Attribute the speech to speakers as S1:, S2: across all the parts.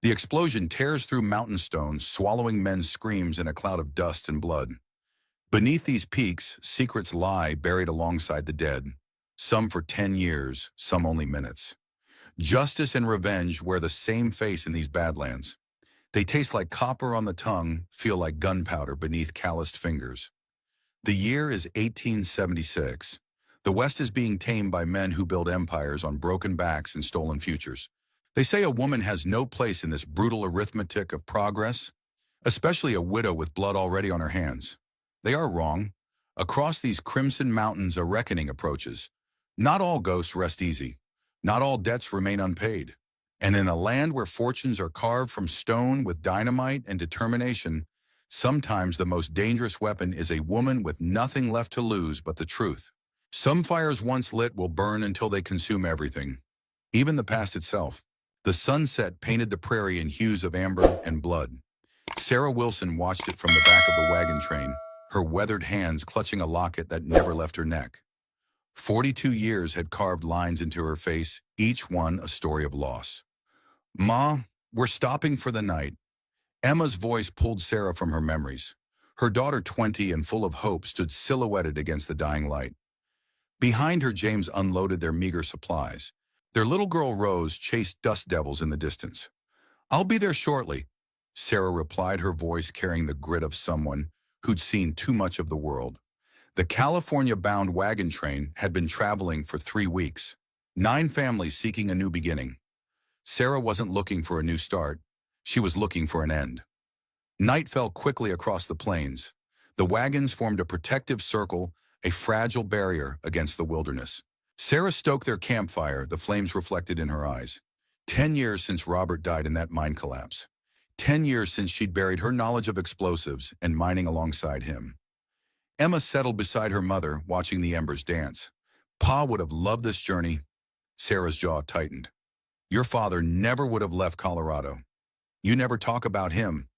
S1: The explosion tears through mountain stones, swallowing men's screams in a cloud of dust and blood. Beneath these peaks, secrets lie buried alongside the dead, some for 10 years, some only minutes. Justice and revenge wear the same face in these badlands. They taste like copper on the tongue, feel like gunpowder beneath calloused fingers. The year is 1876. The West is being tamed by men who build empires on broken backs and stolen futures. They say a woman has no place in this brutal arithmetic of progress, especially a widow with blood already on her hands. They are wrong. Across these crimson mountains a reckoning approaches. Not all ghosts rest easy. Not all debts remain unpaid. And in a land where fortunes are carved from stone with dynamite and determination, sometimes the most dangerous weapon is a woman with nothing left to lose but the truth. Some fires once lit will burn until they consume everything, even the past itself. The sunset painted the prairie in hues of amber and blood. Sarah Wilson watched it from the back of the wagon train, her weathered hands clutching a locket that never left her neck. 42 years had carved lines into her face, each one a story of loss. "Ma, we're stopping for the night." Emma's voice pulled Sarah from her memories. Her daughter, 20 and full of hope, stood silhouetted against the dying light. Behind her, James unloaded their meager supplies. Their little girl, Rose, chased dust devils in the distance. "I'll be there shortly," Sarah replied, her voice carrying the grit of someone who'd seen too much of the world. The California-bound wagon train had been traveling for 3 weeks, 9 families seeking a new beginning. Sarah wasn't looking for a new start. She was looking for an end. Night fell quickly across the plains. The wagons formed a protective circle, a fragile barrier against the wilderness. Sarah stoked their campfire, the flames reflected in her eyes. 10 years since Robert died in that mine collapse. 10 years since she'd buried her knowledge of explosives and mining alongside him. Emma settled beside her mother, watching the embers dance. "Pa would have loved this journey." Sarah's jaw tightened. "Your father never would have left Colorado. You never talk about him."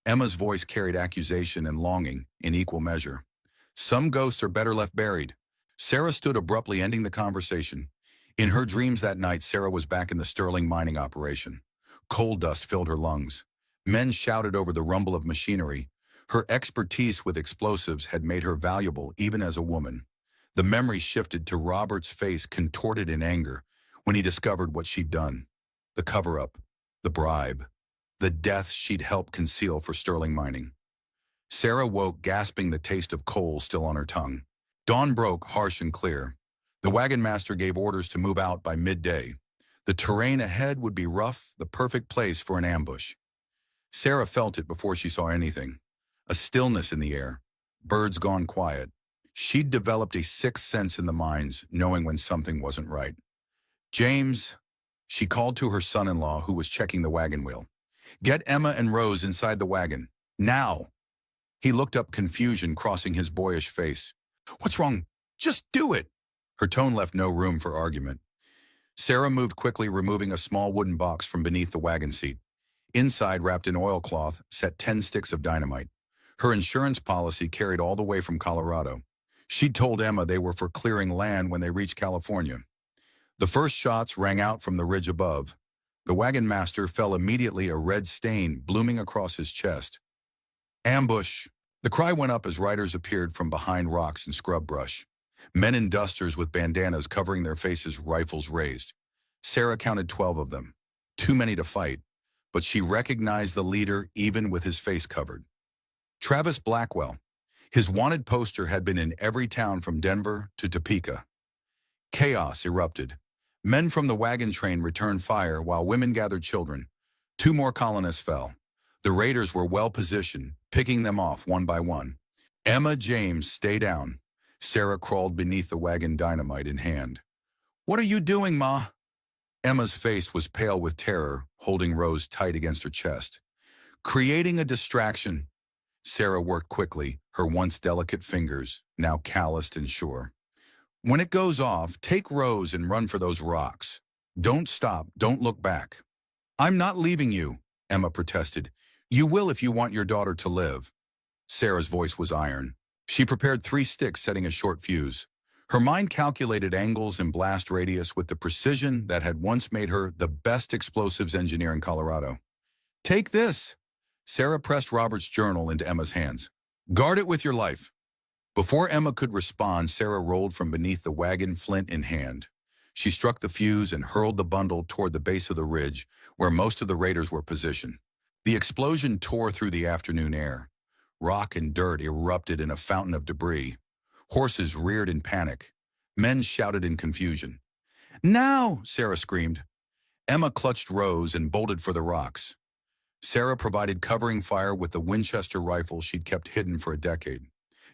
S1: Emma's voice carried accusation and longing in equal measure. "Some ghosts are better left buried." Sarah stood abruptly, ending the conversation. In her dreams that night, Sarah was back in the Sterling mining operation. Coal dust filled her lungs. Men shouted over the rumble of machinery. Her expertise with explosives had made her valuable even as a woman. The memory shifted to Robert's face, contorted in anger, when he discovered what she'd done. The cover-up, the bribe, the deaths she'd helped conceal for Sterling mining. Sarah woke, gasping, the taste of coal still on her tongue. Dawn broke, harsh and clear. The wagon master gave orders to move out by midday. The terrain ahead would be rough, the perfect place for an ambush. Sarah felt it before she saw anything. A stillness in the air, birds gone quiet. She'd developed a sixth sense in the mines, knowing when something wasn't right. "James," she called to her son-in-law, who was checking the wagon wheel. "Get Emma and Rose inside the wagon. Now." He looked up, confusion crossing his boyish face. "What's wrong? Just do it." Her tone left no room for argument. Sarah moved quickly, removing a small wooden box from beneath the wagon seat. Inside, wrapped in oilcloth, sat 10 sticks of dynamite. Her insurance policy carried all the way from Colorado. She'd told Emma they were for clearing land when they reached California. The first shots rang out from the ridge above. The wagon master fell immediately, a red stain blooming across his chest. "Ambush!" The cry went up as riders appeared from behind rocks and scrub brush. Men in dusters with bandanas covering their faces, rifles raised. Sarah counted 12 of them. Too many to fight, but she recognized the leader even with his face covered. Travis Blackwell. His wanted poster had been in every town from Denver to Topeka. Chaos erupted. Men from the wagon train returned fire while women gathered children. 2 more colonists fell. The raiders were well positioned, picking them off one by one. "Emma, James, stay down." Sarah crawled beneath the wagon, dynamite in hand. "What are you doing, Ma?" Emma's face was pale with terror, holding Rose tight against her chest. "Creating a distraction." Sarah worked quickly, her once delicate fingers now calloused and sure. "When it goes off, take Rose and run for those rocks. Don't stop, don't look back." "I'm not leaving you," Emma protested. "You will if you want your daughter to live." Sarah's voice was iron. She prepared 3 sticks, setting a short fuse. Her mind calculated angles and blast radius with the precision that had once made her the best explosives engineer in Colorado. Take this. Sarah pressed Robert's journal into Emma's hands. Guard it with your life. Before Emma could respond, Sarah rolled from beneath the wagon, flint in hand. She struck the fuse and hurled the bundle toward the base of the ridge, where most of the raiders were positioned. The explosion tore through the afternoon air. Rock and dirt erupted in a fountain of debris. Horses reared in panic. Men shouted in confusion. Now! Sarah screamed. Emma clutched Rose and bolted for the rocks. Sarah provided covering fire with the Winchester rifle she'd kept hidden for a decade.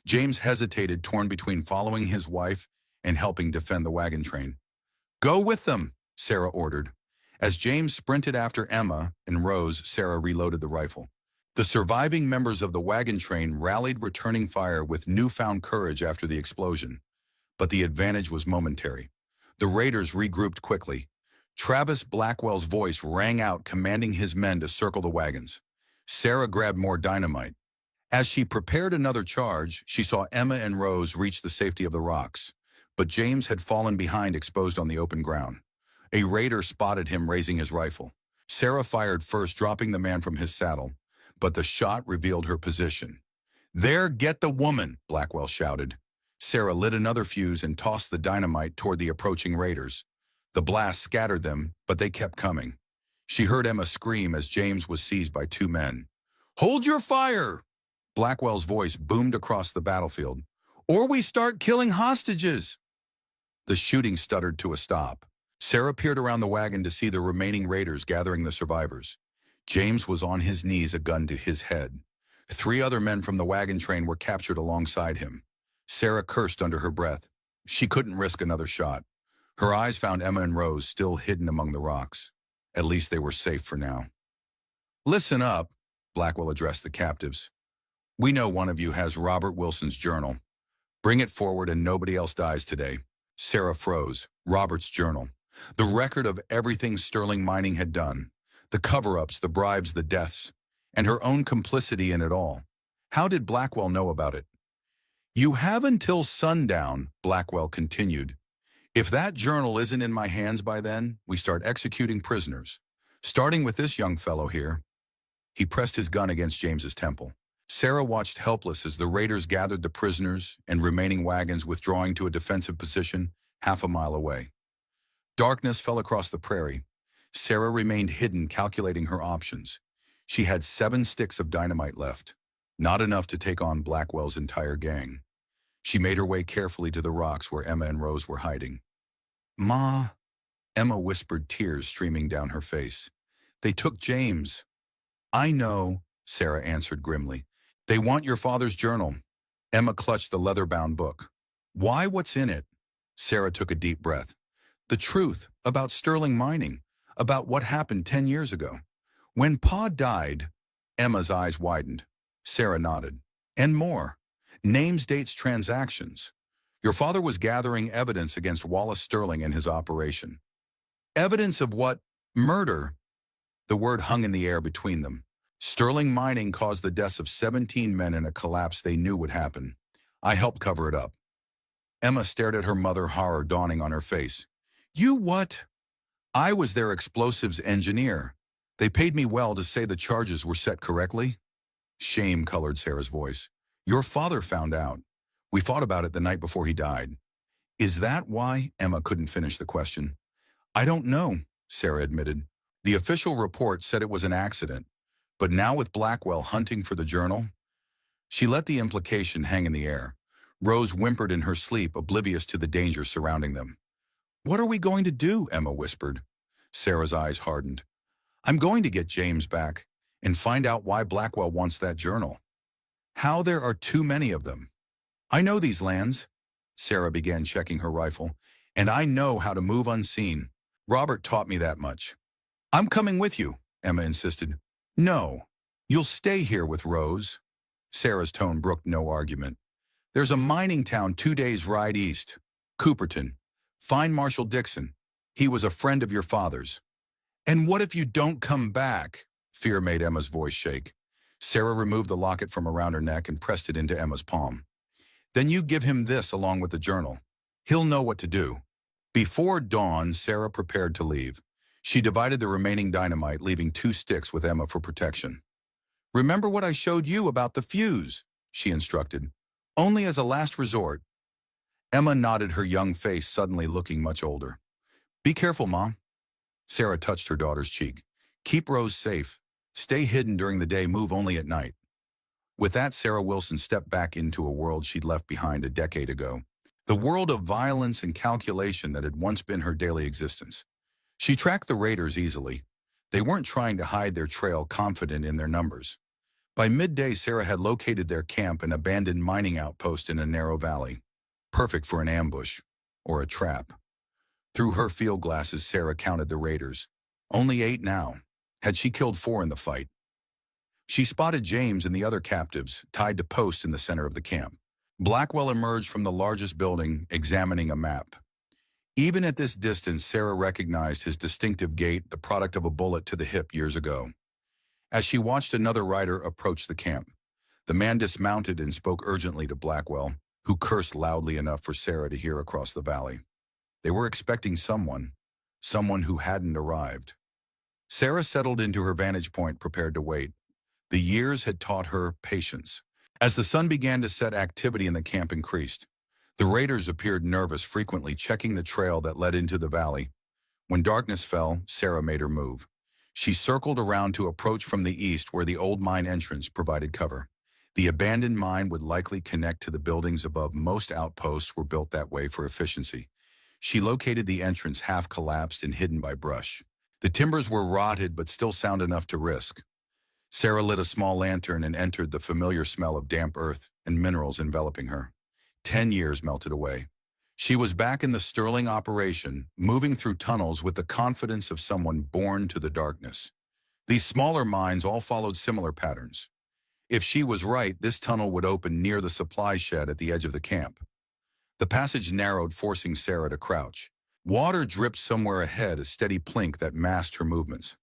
S1: James hesitated, torn between following his wife and helping defend the wagon train. Go with them, Sarah ordered. As James sprinted after Emma and Rose, Sarah reloaded the rifle. The surviving members of the wagon train rallied, returning fire with newfound courage after the explosion. But the advantage was momentary. The raiders regrouped quickly. Travis Blackwell's voice rang out, commanding his men to circle the wagons. Sarah grabbed more dynamite. As she prepared another charge, she saw Emma and Rose reach the safety of the rocks. But James had fallen behind, exposed on the open ground. A raider spotted him raising his rifle. Sarah fired first, dropping the man from his saddle, but the shot revealed her position. There, get the woman, Blackwell shouted. Sarah lit another fuse and tossed the dynamite toward the approaching raiders. The blast scattered them, but they kept coming. She heard Emma scream as James was seized by two men. Hold your fire! Blackwell's voice boomed across the battlefield. Or we start killing hostages! The shooting stuttered to a stop. Sarah peered around the wagon to see the remaining raiders gathering the survivors. James was on his knees, a gun to his head. 3 other men from the wagon train were captured alongside him. Sarah cursed under her breath. She couldn't risk another shot. Her eyes found Emma and Rose still hidden among the rocks. At least they were safe for now. Listen up, Blackwell addressed the captives. We know one of you has Robert Wilson's journal. Bring it forward and nobody else dies today. Sarah froze. Robert's journal. The record of everything Sterling Mining had done. The cover-ups, the bribes, the deaths, and her own complicity in it all. How did Blackwell know about it? You have until sundown, Blackwell continued. If that journal isn't in my hands by then, we start executing prisoners. Starting with this young fellow here. He pressed his gun against James's temple. Sarah watched helpless as the raiders gathered the prisoners and remaining wagons, withdrawing to a defensive position half a mile away. Darkness fell across the prairie. Sarah remained hidden, calculating her options. She had 7 sticks of dynamite left, not enough to take on Blackwell's entire gang. She made her way carefully to the rocks where Emma and Rose were hiding. Ma, Emma whispered, tears streaming down her face. They took James. I know, Sarah answered grimly. They want your father's journal. Emma clutched the leather-bound book. Why? What's in it? Sarah took a deep breath. The truth about Sterling Mining, about what happened 10 years ago. When Pa died, Emma's eyes widened. Sarah nodded. And more. Names, dates, transactions. Your father was gathering evidence against Wallace Sterling and his operation. Evidence of what? Murder. The word hung in the air between them. Sterling Mining caused the deaths of 17 men in a collapse they knew would happen. I helped cover it up. Emma stared at her mother, horror dawning on her face. You what? I was their explosives engineer. They paid me well to say the charges were set correctly. Shame colored Sarah's voice. Your father found out. We fought about it the night before he died. Is that why? Emma couldn't finish the question. I don't know, Sarah admitted. The official report said it was an accident. But now with Blackwell hunting for the journal, she let the implication hang in the air. Rose whimpered in her sleep, oblivious to the danger surrounding them. What are we going to do? Emma whispered. Sarah's eyes hardened. I'm going to get James back and find out why Blackwell wants that journal. How there are too many of them. I know these lands. Sarah began checking her rifle. And I know how to move unseen. Robert taught me that much. I'm coming with you, Emma insisted. No, you'll stay here with Rose. Sarah's tone brooked no argument. There's a mining town 2 days' ride east. Cooperton. Find Marshal Dixon. He was a friend of your father's. And what if you don't come back? Fear made Emma's voice shake. Sarah removed the locket from around her neck and pressed it into Emma's palm. Then you give him this along with the journal. He'll know what to do. Before dawn, Sarah prepared to leave. She divided the remaining dynamite, leaving 2 sticks with Emma for protection. "Remember what I showed you about the fuse," she instructed. "Only as a last resort." Emma nodded, her young face suddenly looking much older. "Be careful, Mom." Sarah touched her daughter's cheek. "Keep Rose safe. Stay hidden during the day, move only at night." With that, Sarah Wilson stepped back into a world she'd left behind a decade ago. The world of violence and calculation that had once been her daily existence. She tracked the raiders easily. They weren't trying to hide their trail, confident in their numbers. By midday, Sarah had located their camp, an abandoned mining outpost in a narrow valley. Perfect for an ambush or a trap. Through her field glasses, Sarah counted the raiders. Only 8 now. Had she killed 4 in the fight? She spotted James and the other captives, tied to posts in the center of the camp. Blackwell emerged from the largest building, examining a map. Even at this distance, Sarah recognized his distinctive gait, the product of a bullet to the hip years ago. As she watched another rider approach the camp, the man dismounted and spoke urgently to Blackwell, who cursed loudly enough for Sarah to hear across the valley. They were expecting someone who hadn't arrived. Sarah settled into her vantage point, prepared to wait. The years had taught her patience. As the sun began to set, activity in the camp increased. The raiders appeared nervous, frequently checking the trail that led into the valley. When darkness fell, Sarah made her move. She circled around to approach from the east, where the old mine entrance provided cover. The abandoned mine would likely connect to the buildings above. Most outposts were built that way for efficiency. She located the entrance, half collapsed and hidden by brush. The timbers were rotted but still sound enough to risk. Sarah lit a small lantern and entered, the familiar smell of damp earth and minerals enveloping her. 10 years melted away. She was back in the Sterling operation, moving through tunnels with the confidence of someone born to the darkness. These smaller mines all followed similar patterns. If she was right, this tunnel would open near the supply shed at the edge of the camp. The passage narrowed, forcing Sarah to crouch. Water dripped somewhere ahead, a steady plink that masked her movements.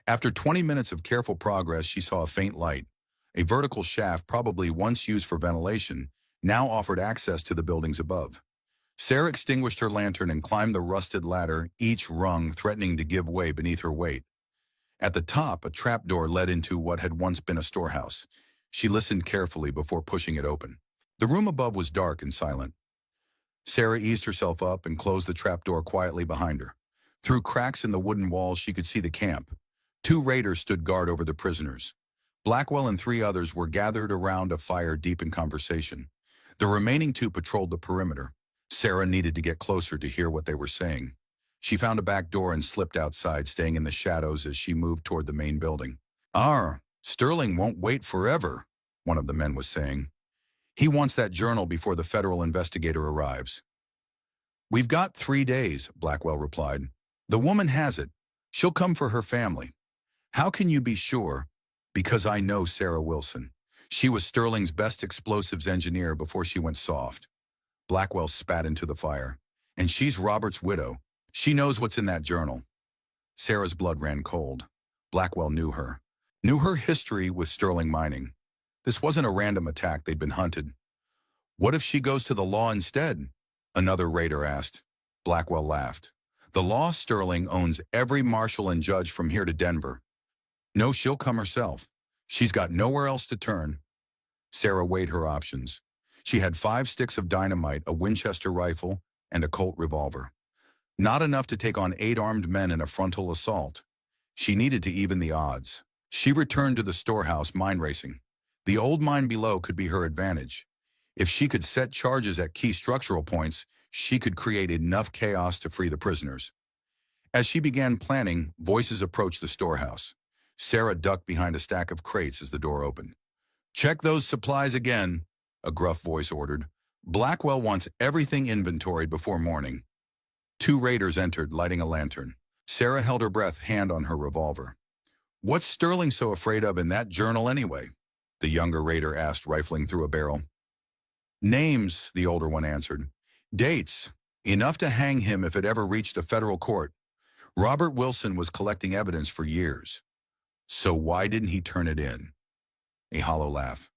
S1: After 20 minutes of careful progress, she saw a faint light. A vertical shaft, probably once used for ventilation, now offered access to the buildings above. Sarah extinguished her lantern and climbed the rusted ladder, each rung threatening to give way beneath her weight. At the top, a trapdoor led into what had once been a storehouse. She listened carefully before pushing it open. The room above was dark and silent. Sarah eased herself up and closed the trapdoor quietly behind her. Through cracks in the wooden walls, she could see the camp. 2 raiders stood guard over the prisoners. Blackwell and 3 others were gathered around a fire, deep in conversation. The remaining 2 patrolled the perimeter. Sarah needed to get closer to hear what they were saying. She found a back door and slipped outside, staying in the shadows as she moved toward the main building. Sterling won't wait forever," one of the men was saying. "He wants that journal before the federal investigator arrives." "We've got 3 days," Blackwell replied. "The woman has it. She'll come for her family." "How can you be sure?" "Because I know Sarah Wilson. She was Sterling's best explosives engineer before she went soft." Blackwell spat into the fire. "And she's Robert's widow. She knows what's in that journal." Sarah's blood ran cold. Blackwell knew her. Knew her history with Sterling Mining. This wasn't a random attack, they'd been hunted. "What if she goes to the law instead?" another raider asked. Blackwell laughed. "The law, Sterling owns every marshal and judge from here to Denver. No, she'll come herself. She's got nowhere else to turn." Sarah weighed her options. She had 5 sticks of dynamite, a Winchester rifle, and a Colt revolver. Not enough to take on 8 armed men in a frontal assault. She needed to even the odds. She returned to the storehouse, mind racing. The old mine below could be her advantage. If she could set charges at key structural points, she could create enough chaos to free the prisoners. As she began planning, voices approached the storehouse. Sarah ducked behind a stack of crates as the door opened. "Check those supplies again," a gruff voice ordered. "Blackwell wants everything inventoried before morning." 2 raiders entered, lighting a lantern. Sarah held her breath, hand on her revolver. "What's Sterling so afraid of in that journal anyway?" the younger raider asked, rifling through a barrel. "Names," the older one answered. "Dates. Enough to hang him if it ever reached a federal court. Robert Wilson was collecting evidence for years. So why didn't he turn it in?" A hollow laugh.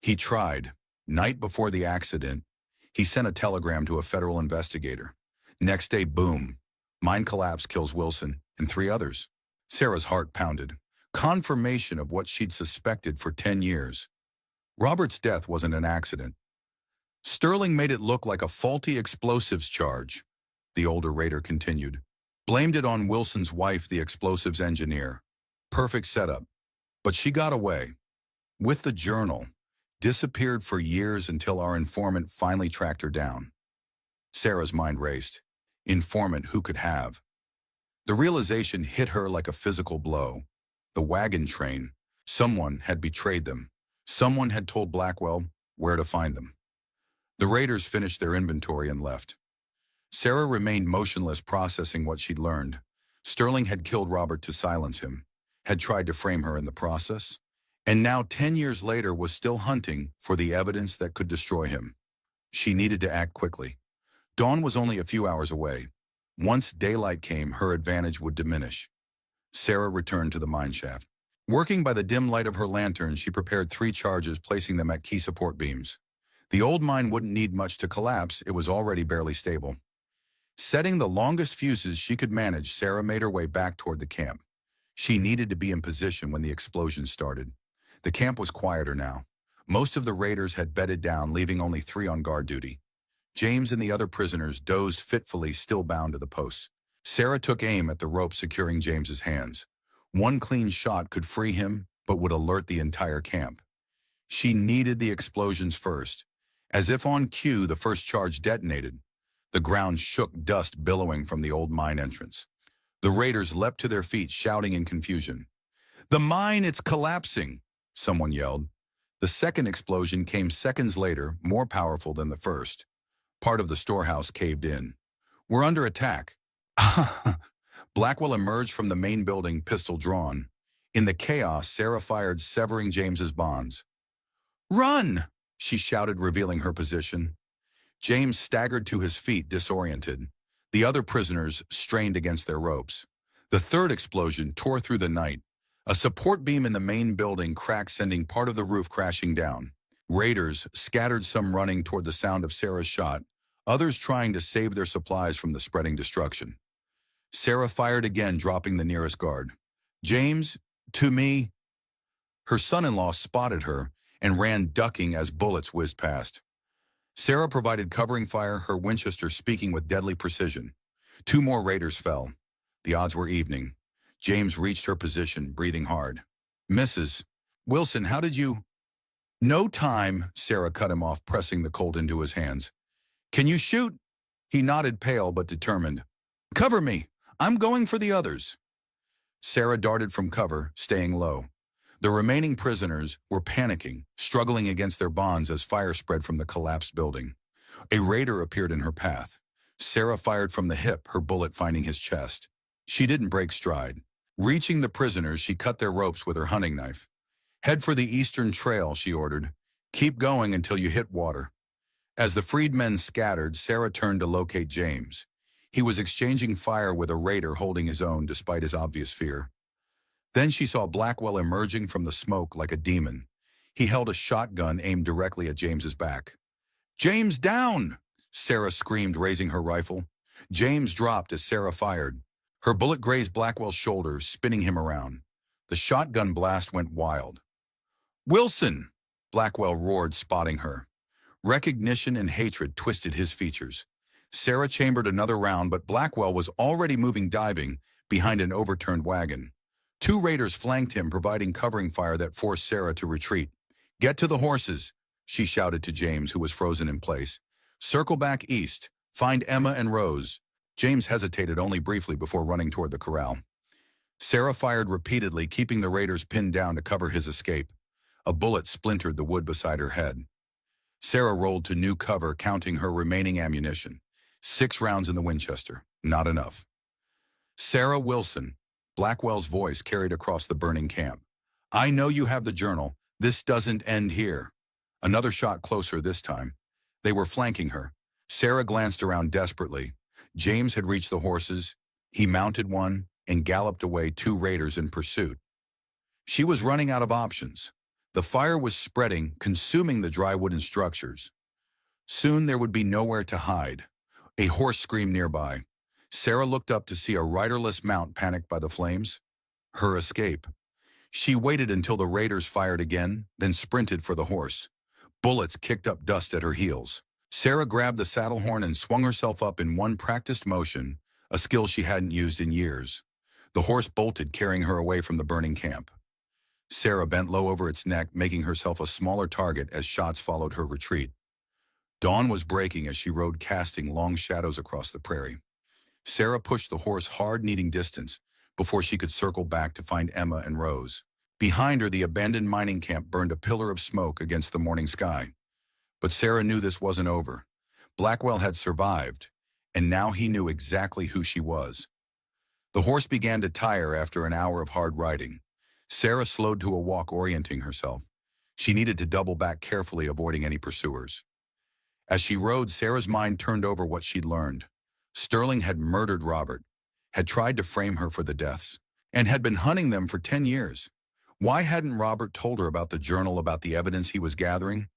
S1: "He tried. Night before the accident, he sent a telegram to a federal investigator. Next day, boom. Mine collapse kills Wilson. and 3 others. Sarah's heart pounded. Confirmation of what she'd suspected for 10 years. Robert's death wasn't an accident. Sterling made it look like a faulty explosives charge, the older raider continued. Blamed it on Wilson's wife, the explosives engineer. Perfect setup. But she got away. With the journal. Disappeared for years until our informant finally tracked her down. Sarah's mind raced. Informant who could have? The realization hit her like a physical blow. The wagon train. Someone had betrayed them. Someone had told Blackwell where to find them. The raiders finished their inventory and left. Sarah remained motionless, processing what she'd learned. Sterling had killed Robert to silence him, had tried to frame her in the process, and now 10 years later was still hunting for the evidence that could destroy him. She needed to act quickly. Dawn was only a few hours away. Once daylight came, her advantage would diminish. Sarah returned to the mineshaft. Working by the dim light of her lantern, she prepared 3 charges, placing them at key support beams. The old mine wouldn't need much to collapse, it was already barely stable. Setting the longest fuses she could manage, Sarah made her way back toward the camp. She needed to be in position when the explosion started. The camp was quieter now. Most of the raiders had bedded down, leaving only 3 on guard duty. James and the other prisoners dozed fitfully, still bound to the posts. Sarah took aim at the rope securing James's hands. One clean shot could free him, but would alert the entire camp. She needed the explosions first. As if on cue, the first charge detonated. The ground shook, dust billowing from the old mine entrance. The raiders leapt to their feet, shouting in confusion. "The mine, it's collapsing!" someone yelled. The second explosion came seconds later, more powerful than the first. Part of the storehouse caved in. "We're under attack." Blackwell emerged from the main building, pistol drawn. In the chaos, Sarah fired, severing James's bonds. "Run!" she shouted, revealing her position. James staggered to his feet, disoriented. The other prisoners strained against their ropes. The third explosion tore through the night. A support beam in the main building cracked, sending part of the roof crashing down. Raiders scattered, some running toward the sound of Sarah's shot, others trying to save their supplies from the spreading destruction. Sarah fired again, dropping the nearest guard. "James, to me." Her son-in-law spotted her and ran ducking as bullets whizzed past. Sarah provided covering fire, her Winchester speaking with deadly precision. 2 more raiders fell. The odds were evening. James reached her position, breathing hard. "Mrs. Wilson, how did you—" "No time," Sarah cut him off, pressing the Colt into his hands. "Can you shoot?" He nodded, pale but determined. "Cover me. I'm going for the others." Sarah darted from cover, staying low. The remaining prisoners were panicking, struggling against their bonds as fire spread from the collapsed building. A raider appeared in her path. Sarah fired from the hip, her bullet finding his chest. She didn't break stride. Reaching the prisoners, she cut their ropes with her hunting knife. "Head for the eastern trail," she ordered. "Keep going until you hit water." As the freedmen scattered, Sarah turned to locate James. He was exchanging fire with a raider holding his own despite his obvious fear. Then she saw Blackwell emerging from the smoke like a demon. He held a shotgun aimed directly at James's back. "James, down!" Sarah screamed, raising her rifle. James dropped as Sarah fired. Her bullet grazed Blackwell's shoulder, spinning him around. The shotgun blast went wild. "Wilson!" Blackwell roared, spotting her. Recognition and hatred twisted his features. Sarah chambered another round, but Blackwell was already moving, diving behind an overturned wagon. 2 raiders flanked him, providing covering fire that forced Sarah to retreat. "Get to the horses," she shouted to James, who was frozen in place. "Circle back east. Find Emma and Rose." James hesitated only briefly before running toward the corral. Sarah fired repeatedly, keeping the raiders pinned down to cover his escape. A bullet splintered the wood beside her head. Sarah rolled to new cover, counting her remaining ammunition. 6 rounds in the Winchester. Not enough. "Sarah Wilson," Blackwell's voice carried across the burning camp. "I know you have the journal. This doesn't end here." Another shot, closer this time. They were flanking her. Sarah glanced around desperately. James had reached the horses. He mounted one and galloped away, 2 raiders in pursuit. She was running out of options. The fire was spreading, consuming the dry wooden structures. Soon there would be nowhere to hide. A horse screamed nearby. Sarah looked up to see a riderless mount panicked by the flames. Her escape. She waited until the raiders fired again, then sprinted for the horse. Bullets kicked up dust at her heels. Sarah grabbed the saddle horn and swung herself up in one practiced motion, a skill she hadn't used in years. The horse bolted, carrying her away from the burning camp. Sarah bent low over its neck, making herself a smaller target as shots followed her retreat. Dawn was breaking as she rode, casting long shadows across the prairie. Sarah pushed the horse hard, needing distance, before she could circle back to find Emma and Rose. Behind her, the abandoned mining camp burned a pillar of smoke against the morning sky. But Sarah knew this wasn't over. Blackwell had survived, and now he knew exactly who she was. The horse began to tire after an hour of hard riding. Sarah slowed to a walk, orienting herself. She needed to double back carefully, avoiding any pursuers. As she rode, Sarah's mind turned over what she'd learned. Sterling had murdered Robert, had tried to frame her for the deaths, and had been hunting them for 10 years. Why hadn't Robert told her about the journal, about the evidence he was gathering?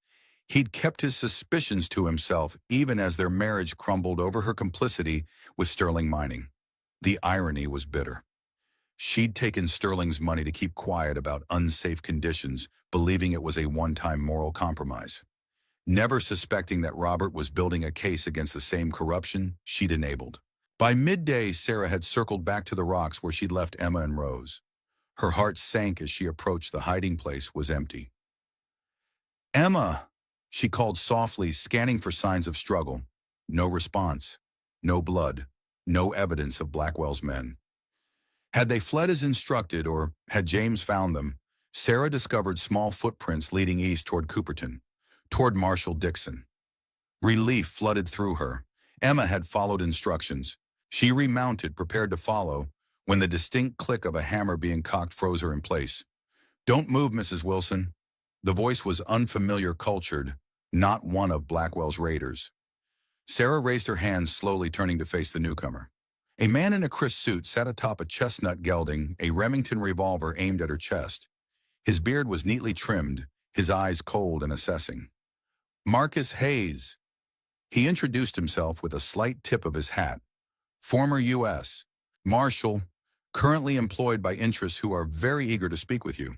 S1: He'd kept his suspicions to himself, even as their marriage crumbled over her complicity with Sterling Mining. The irony was bitter. She'd taken Sterling's money to keep quiet about unsafe conditions, believing it was a one-time moral compromise, never suspecting that Robert was building a case against the same corruption she'd enabled. By midday, Sarah had circled back to the rocks where she'd left Emma and Rose. Her heart sank as she approached. The hiding place was empty. "Emma!" she called softly, scanning for signs of struggle. No response. No blood. No evidence of Blackwell's men. Had they fled as instructed, or had James found them? Sarah discovered small footprints leading east toward Cooperton, toward Marshall Dixon. Relief flooded through her. Emma had followed instructions. She remounted, prepared to follow, when the distinct click of a hammer being cocked froze her in place. "Don't move, Mrs. Wilson." The voice was unfamiliar, cultured, not one of Blackwell's raiders. Sarah raised her hands, slowly turning to face the newcomer. A man in a crisp suit sat atop a chestnut gelding, a Remington revolver aimed at her chest. His beard was neatly trimmed, his eyes cold and assessing. "Marcus Hayes." He introduced himself with a slight tip of his hat. "Former U.S. Marshal, currently employed by interests who are very eager to speak with you."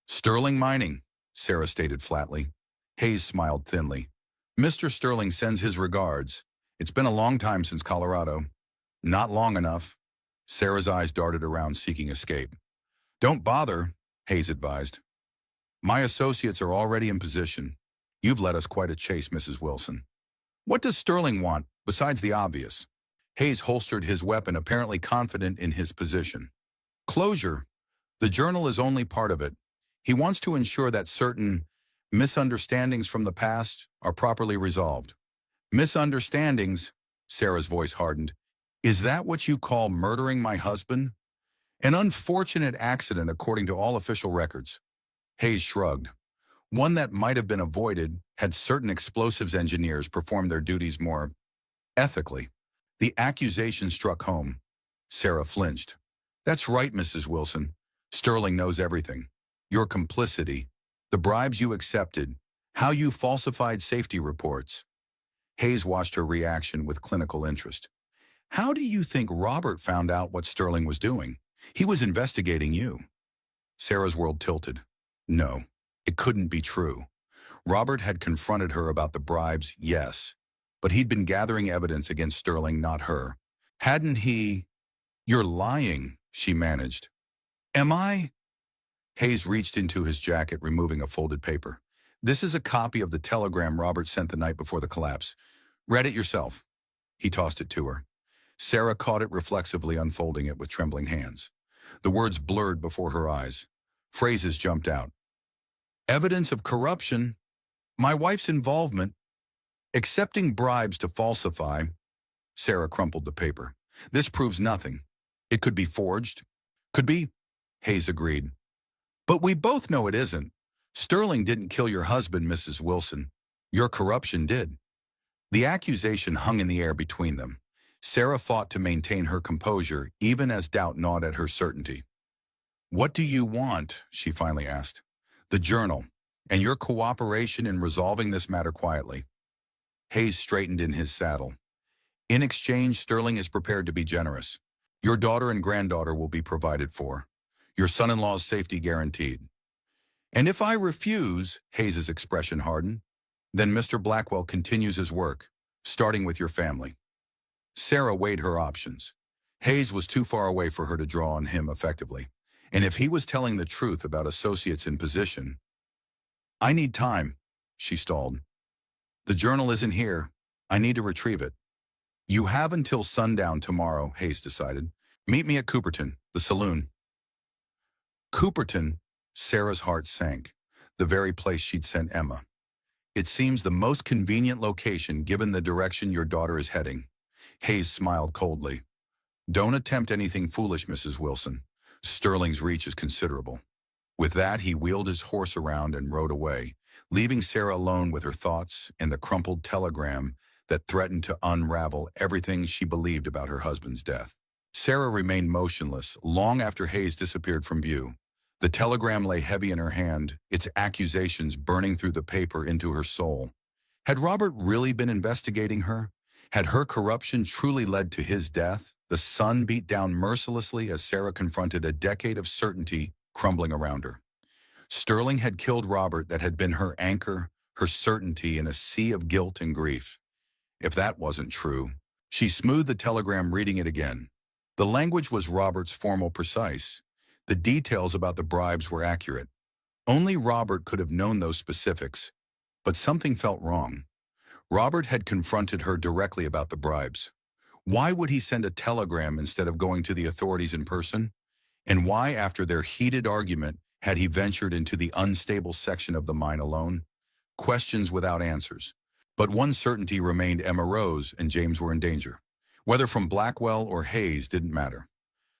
S1: "Sterling Mining," Sarah stated flatly. Hayes smiled thinly. "Mr. Sterling sends his regards. It's been a long time since Colorado." "Not long enough." Sarah's eyes darted around, seeking escape. "Don't bother," Hayes advised. "My associates are already in position. You've led us quite a chase, Mrs. Wilson." "What does Sterling want, besides the obvious?" Hayes holstered his weapon, apparently confident in his position. "Closure. The journal is only part of it. He wants to ensure that certain misunderstandings from the past are properly resolved." "Misunderstandings?" Sarah's voice hardened. "Is that what you call murdering my husband?" "An unfortunate accident, according to all official records." Hayes shrugged. "One that might have been avoided had certain explosives engineers performed their duties more ethically." The accusation struck home. Sarah flinched. "That's right, Mrs. Wilson. Sterling knows everything. Your complicity, the bribes you accepted, how you falsified safety reports." Hayes watched her reaction with clinical interest. "How do you think Robert found out what Sterling was doing? He was investigating you." Sarah's world tilted. No, it couldn't be true. Robert had confronted her about the bribes, yes, but he'd been gathering evidence against Sterling, not her. Hadn't he? "You're lying," she managed. "Am I?" Hayes reached into his jacket, removing a folded paper. "This is a copy of the telegram Robert sent the night before the collapse. Read it yourself." He tossed it to her. Sarah caught it reflexively, unfolding it with trembling hands. The words blurred before her eyes. Phrases jumped out. "Evidence of corruption. My wife's involvement. Accepting bribes to falsify." Sarah crumpled the paper. "This proves nothing. It could be forged." "Could be," Hayes agreed. "But we both know it isn't. Sterling didn't kill your husband, Mrs. Wilson. Your corruption did." The accusation hung in the air between them. Sarah fought to maintain her composure, even as doubt gnawed at her certainty. "What do you want?" she finally asked. "The journal, and your cooperation in resolving this matter quietly." Hayes straightened in his saddle. In exchange, Sterling is prepared to be generous. Your daughter and granddaughter will be provided for. Your son-in-law's safety guaranteed. And if I refuse, Hayes's expression hardened, then Mr. Blackwell continues his work, starting with your family. Sarah weighed her options. Hayes was too far away for her to draw on him effectively. And if he was telling the truth about associates in position, I need time, she stalled. The journal isn't here. I need to retrieve it. You have until sundown tomorrow, Hayes decided. Meet me at Cooperton, the saloon. Cooperton, Sarah's heart sank. The very place she'd sent Emma. It seems the most convenient location given the direction your daughter is heading. Hayes smiled coldly. Don't attempt anything foolish, Mrs. Wilson. Sterling's reach is considerable. With that, he wheeled his horse around and rode away, leaving Sarah alone with her thoughts and the crumpled telegram that threatened to unravel everything she believed about her husband's death. Sarah remained motionless long after Hayes disappeared from view. The telegram lay heavy in her hand, its accusations burning through the paper into her soul. Had Robert really been investigating her? Had her corruption truly led to his death? The sun beat down mercilessly as Sarah confronted a decade of certainty crumbling around her. Sterling had killed Robert, that had been her anchor, her certainty in a sea of guilt and grief. If that wasn't true, she smoothed the telegram, reading it again. The language was Robert's formal, precise. The details about the bribes were accurate. Only Robert could have known those specifics. But something felt wrong. Robert had confronted her directly about the bribes. Why would he send a telegram instead of going to the authorities in person? And why, after their heated argument, had he ventured into the unstable section of the mine alone? Questions without answers. But one certainty remained: Emma Rose and James were in danger. Whether from Blackwell or Hayes didn't matter.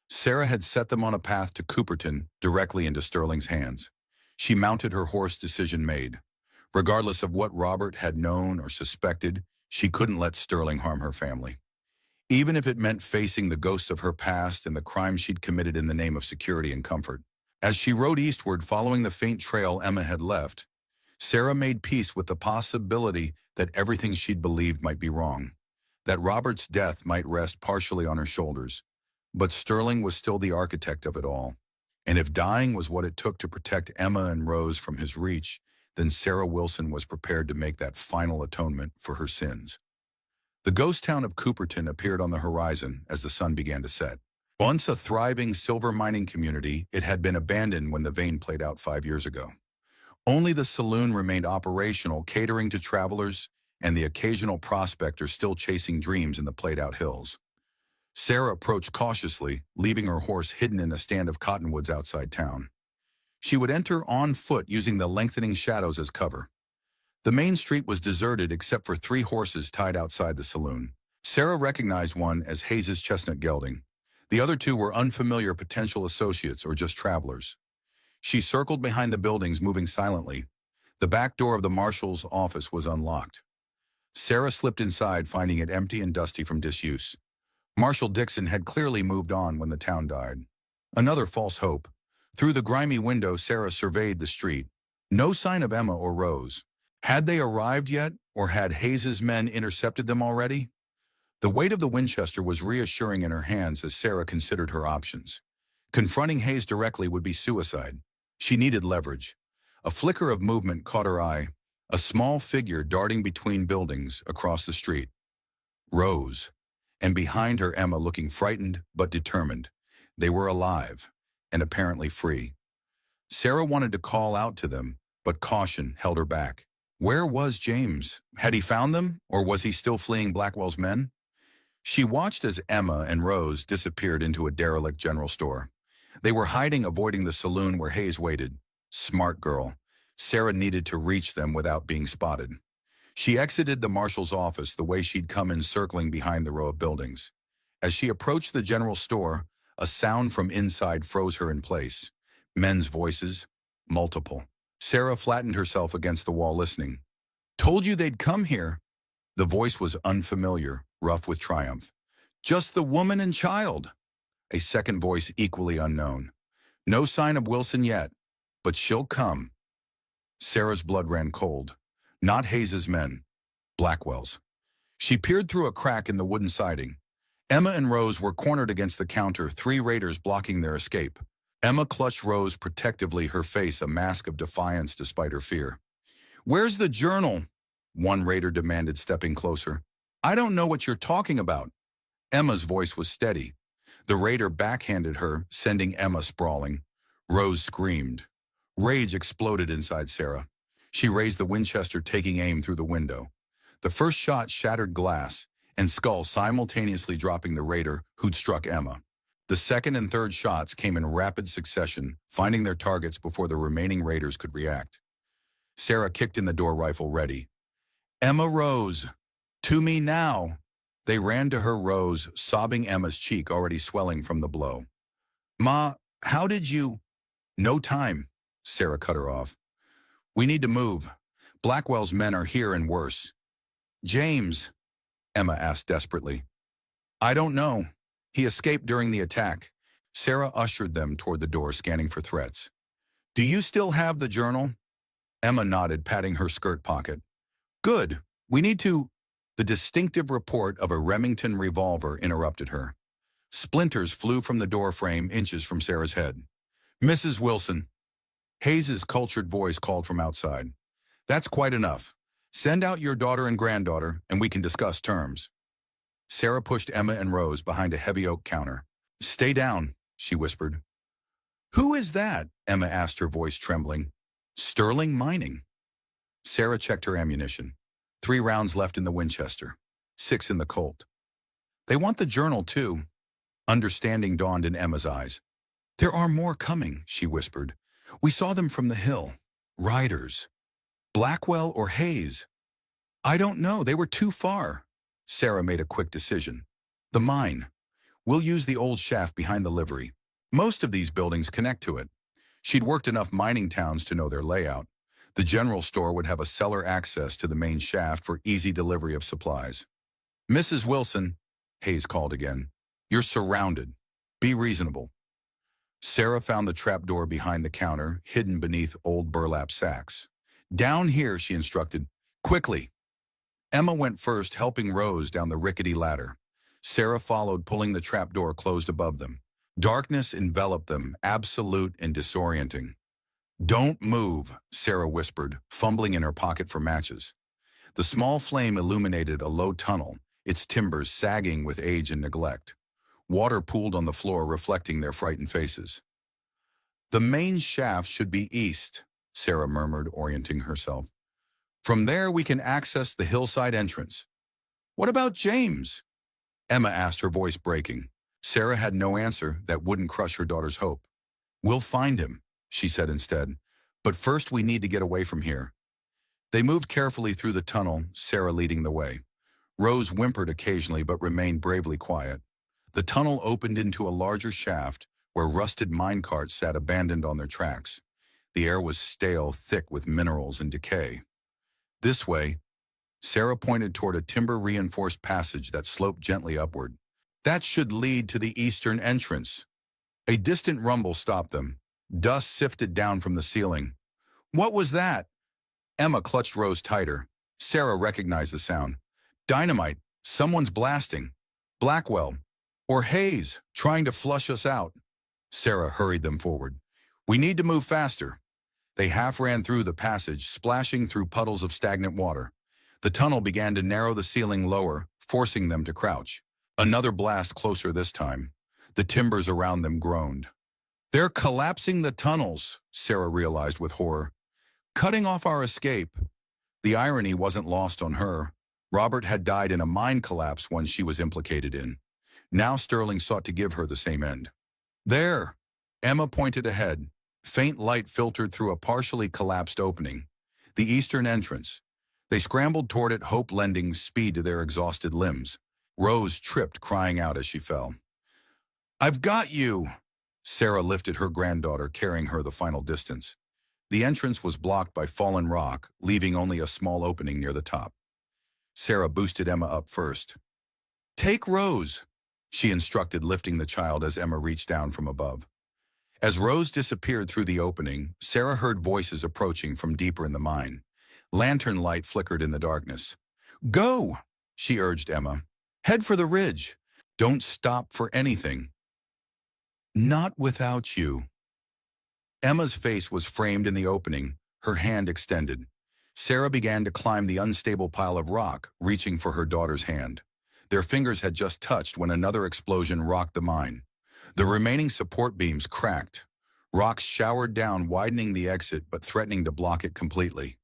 S1: Sarah had set them on a path to Cooperton, directly into Sterling's hands. She mounted her horse, decision made. Regardless of what Robert had known or suspected, she couldn't let Sterling harm her family. Even if it meant facing the ghosts of her past and the crimes she'd committed in the name of security and comfort. As she rode eastward, following the faint trail Emma had left, Sarah made peace with the possibility that everything she'd believed might be wrong, that Robert's death might rest partially on her shoulders. But Sterling was still the architect of it all. And if dying was what it took to protect Emma and Rose from his reach, then Sarah Wilson was prepared to make that final atonement for her sins. The ghost town of Cooperton appeared on the horizon as the sun began to set. Once a thriving silver mining community, it had been abandoned when the vein played out 5 years ago. Only the saloon remained operational, catering to travelers and the occasional prospector still chasing dreams in the played-out hills. Sarah approached cautiously, leaving her horse hidden in a stand of cottonwoods outside town. She would enter on foot, using the lengthening shadows as cover. The main street was deserted except for 3 horses tied outside the saloon. Sarah recognized one as Hayes's chestnut gelding. The other 2 were unfamiliar potential associates or just travelers. She circled behind the buildings, moving silently. The back door of the marshal's office was unlocked. Sarah slipped inside, finding it empty and dusty from disuse. Marshal Dixon had clearly moved on when the town died. Another false hope. Through the grimy window, Sarah surveyed the street. No sign of Emma or Rose. Had they arrived yet, or had Hayes's men intercepted them already? The weight of the Winchester was reassuring in her hands as Sarah considered her options. Confronting Hayes directly would be suicide. She needed leverage. A flicker of movement caught her eye, a small figure darting between buildings across the street. Rose. And behind her, Emma, looking frightened but determined. They were alive, and apparently free. Sarah wanted to call out to them, but caution held her back. Where was James? Had he found them, or was he still fleeing Blackwell's men? She watched as Emma and Rose disappeared into a derelict general store. They were hiding, avoiding the saloon where Hayes waited. Smart girl. Sarah needed to reach them without being spotted. She exited the marshal's office the way she'd come in, circling behind the row of buildings. As she approached the general store, a sound from inside froze her in place. Men's voices, multiple. Sarah flattened herself against the wall, listening. Told you they'd come here. The voice was unfamiliar, rough with triumph. Just the woman and child. A second voice, equally unknown. No sign of Wilson yet, but she'll come. Sarah's blood ran cold. Not Hayes's men. Blackwell's. She peered through a crack in the wooden siding. Emma and Rose were cornered against the counter, 3 raiders blocking their escape. Emma clutched Rose protectively, her face a mask of defiance despite her fear. "Where's the journal?" one raider demanded, stepping closer. "I don't know what you're talking about." Emma's voice was steady. The raider backhanded her, sending Emma sprawling. Rose screamed. Rage exploded inside Sarah. She raised the Winchester, taking aim through the window. The first shot shattered glass and skull, simultaneously dropping the raider who'd struck Emma. The second and third shots came in rapid succession, finding their targets before the remaining raiders could react. Sarah kicked in the door, rifle ready. "Emma, Rose! To me now!" They ran to her, Rose, sobbing, Emma's cheek already swelling from the blow. "Ma, how did you—" "No time," Sarah cut her off. "We need to move. Blackwell's men are here and worse." "James?" Emma asked desperately. "I don't know. He escaped during the attack." Sarah ushered them toward the door, scanning for threats. "Do you still have the journal?" Emma nodded, patting her skirt pocket. "Good. We need to—" The distinctive report of a Remington revolver interrupted her. Splinters flew from the door frame, inches from Sarah's head. "Mrs. Wilson." Hayes's cultured voice called from outside. "That's quite enough. Send out your daughter and granddaughter, and we can discuss terms." Sarah pushed Emma and Rose behind a heavy oak counter. "Stay down," she whispered. "Who is that?" Emma asked, her voice trembling. "Sterling Mining." Sarah checked her ammunition. 3 rounds left in the Winchester, 6 in the Colt. "They want the journal, too." Understanding dawned in Emma's eyes. "There are more coming," she whispered. "We saw them from the hill. Riders. Blackwell or Hayes?" "I don't know. They were too far." Sarah made a quick decision. "The mine. We'll use the old shaft behind the livery. Most of these buildings connect to it." She'd worked enough mining towns to know their layout. The general store would have a cellar access to the main shaft for easy delivery of supplies. "Mrs. Wilson," Hayes called again. "You're surrounded. Be reasonable." Sarah found the trapdoor behind the counter, hidden beneath old burlap sacks. "Down here," she instructed. "Quickly." Emma went first, helping Rose down the rickety ladder. Sarah followed, pulling the trapdoor closed above them. Darkness enveloped them, absolute and disorienting. "Don't move," Sarah whispered, fumbling in her pocket for matches. The small flame illuminated a low tunnel, its timbers sagging with age and neglect. Water pooled on the floor, reflecting their frightened faces. "The main shaft should be east," Sarah murmured, orienting herself. "From there we can access the hillside entrance." "What about James?" Emma asked, her voice breaking. Sarah had no answer that wouldn't crush her daughter's hope. "We'll find him," she said instead. "But first we need to get away from here." They moved carefully through the tunnel, Sarah leading the way. Rose whimpered occasionally but remained bravely quiet. The tunnel opened into a larger shaft where rusted minecarts sat abandoned on their tracks. The air was stale, thick with minerals and decay. "This way." Sarah pointed toward a timber-reinforced passage that sloped gently upward. "That should lead to the eastern entrance." A distant rumble stopped them. Dust sifted down from the ceiling. "What was that?" Emma clutched Rose tighter. Sarah recognized the sound. "Dynamite. Someone's blasting. Blackwell. Or Hayes, trying to flush us out." Sarah hurried them forward. "We need to move faster." They half ran through the passage, splashing through puddles of stagnant water. The tunnel began to narrow, the ceiling lower, forcing them to crouch. Another blast, closer this time. The timbers around them groaned. "They're collapsing the tunnels," Sarah realized with horror. "Cutting off our escape." The irony wasn't lost on her. Robert had died in a mine collapse one she was implicated in. Now Sterling sought to give her the same end. "There!" Emma pointed ahead. Faint light filtered through a partially collapsed opening. The eastern entrance. They scrambled toward it, hope lending speed to their exhausted limbs. Rose tripped, crying out as she fell. "I've got you!" Sarah lifted her granddaughter, carrying her the final distance. The entrance was blocked by fallen rock, leaving only a small opening near the top. Sarah boosted Emma up first. "Take Rose," she instructed, lifting the child as Emma reached down from above. As Rose disappeared through the opening, Sarah heard voices approaching from deeper in the mine. Lantern light flickered in the darkness. "Go!" she urged Emma. Head for the ridge. Don't stop for anything. Not without you. Emma's face was framed in the opening, her hand extended. Sarah began to climb the unstable pile of rock, reaching for her daughter's hand. Their fingers had just touched when another explosion rocked the mine. The remaining support beams cracked. Rocks showered down, widening the exit but threatening to block it completely.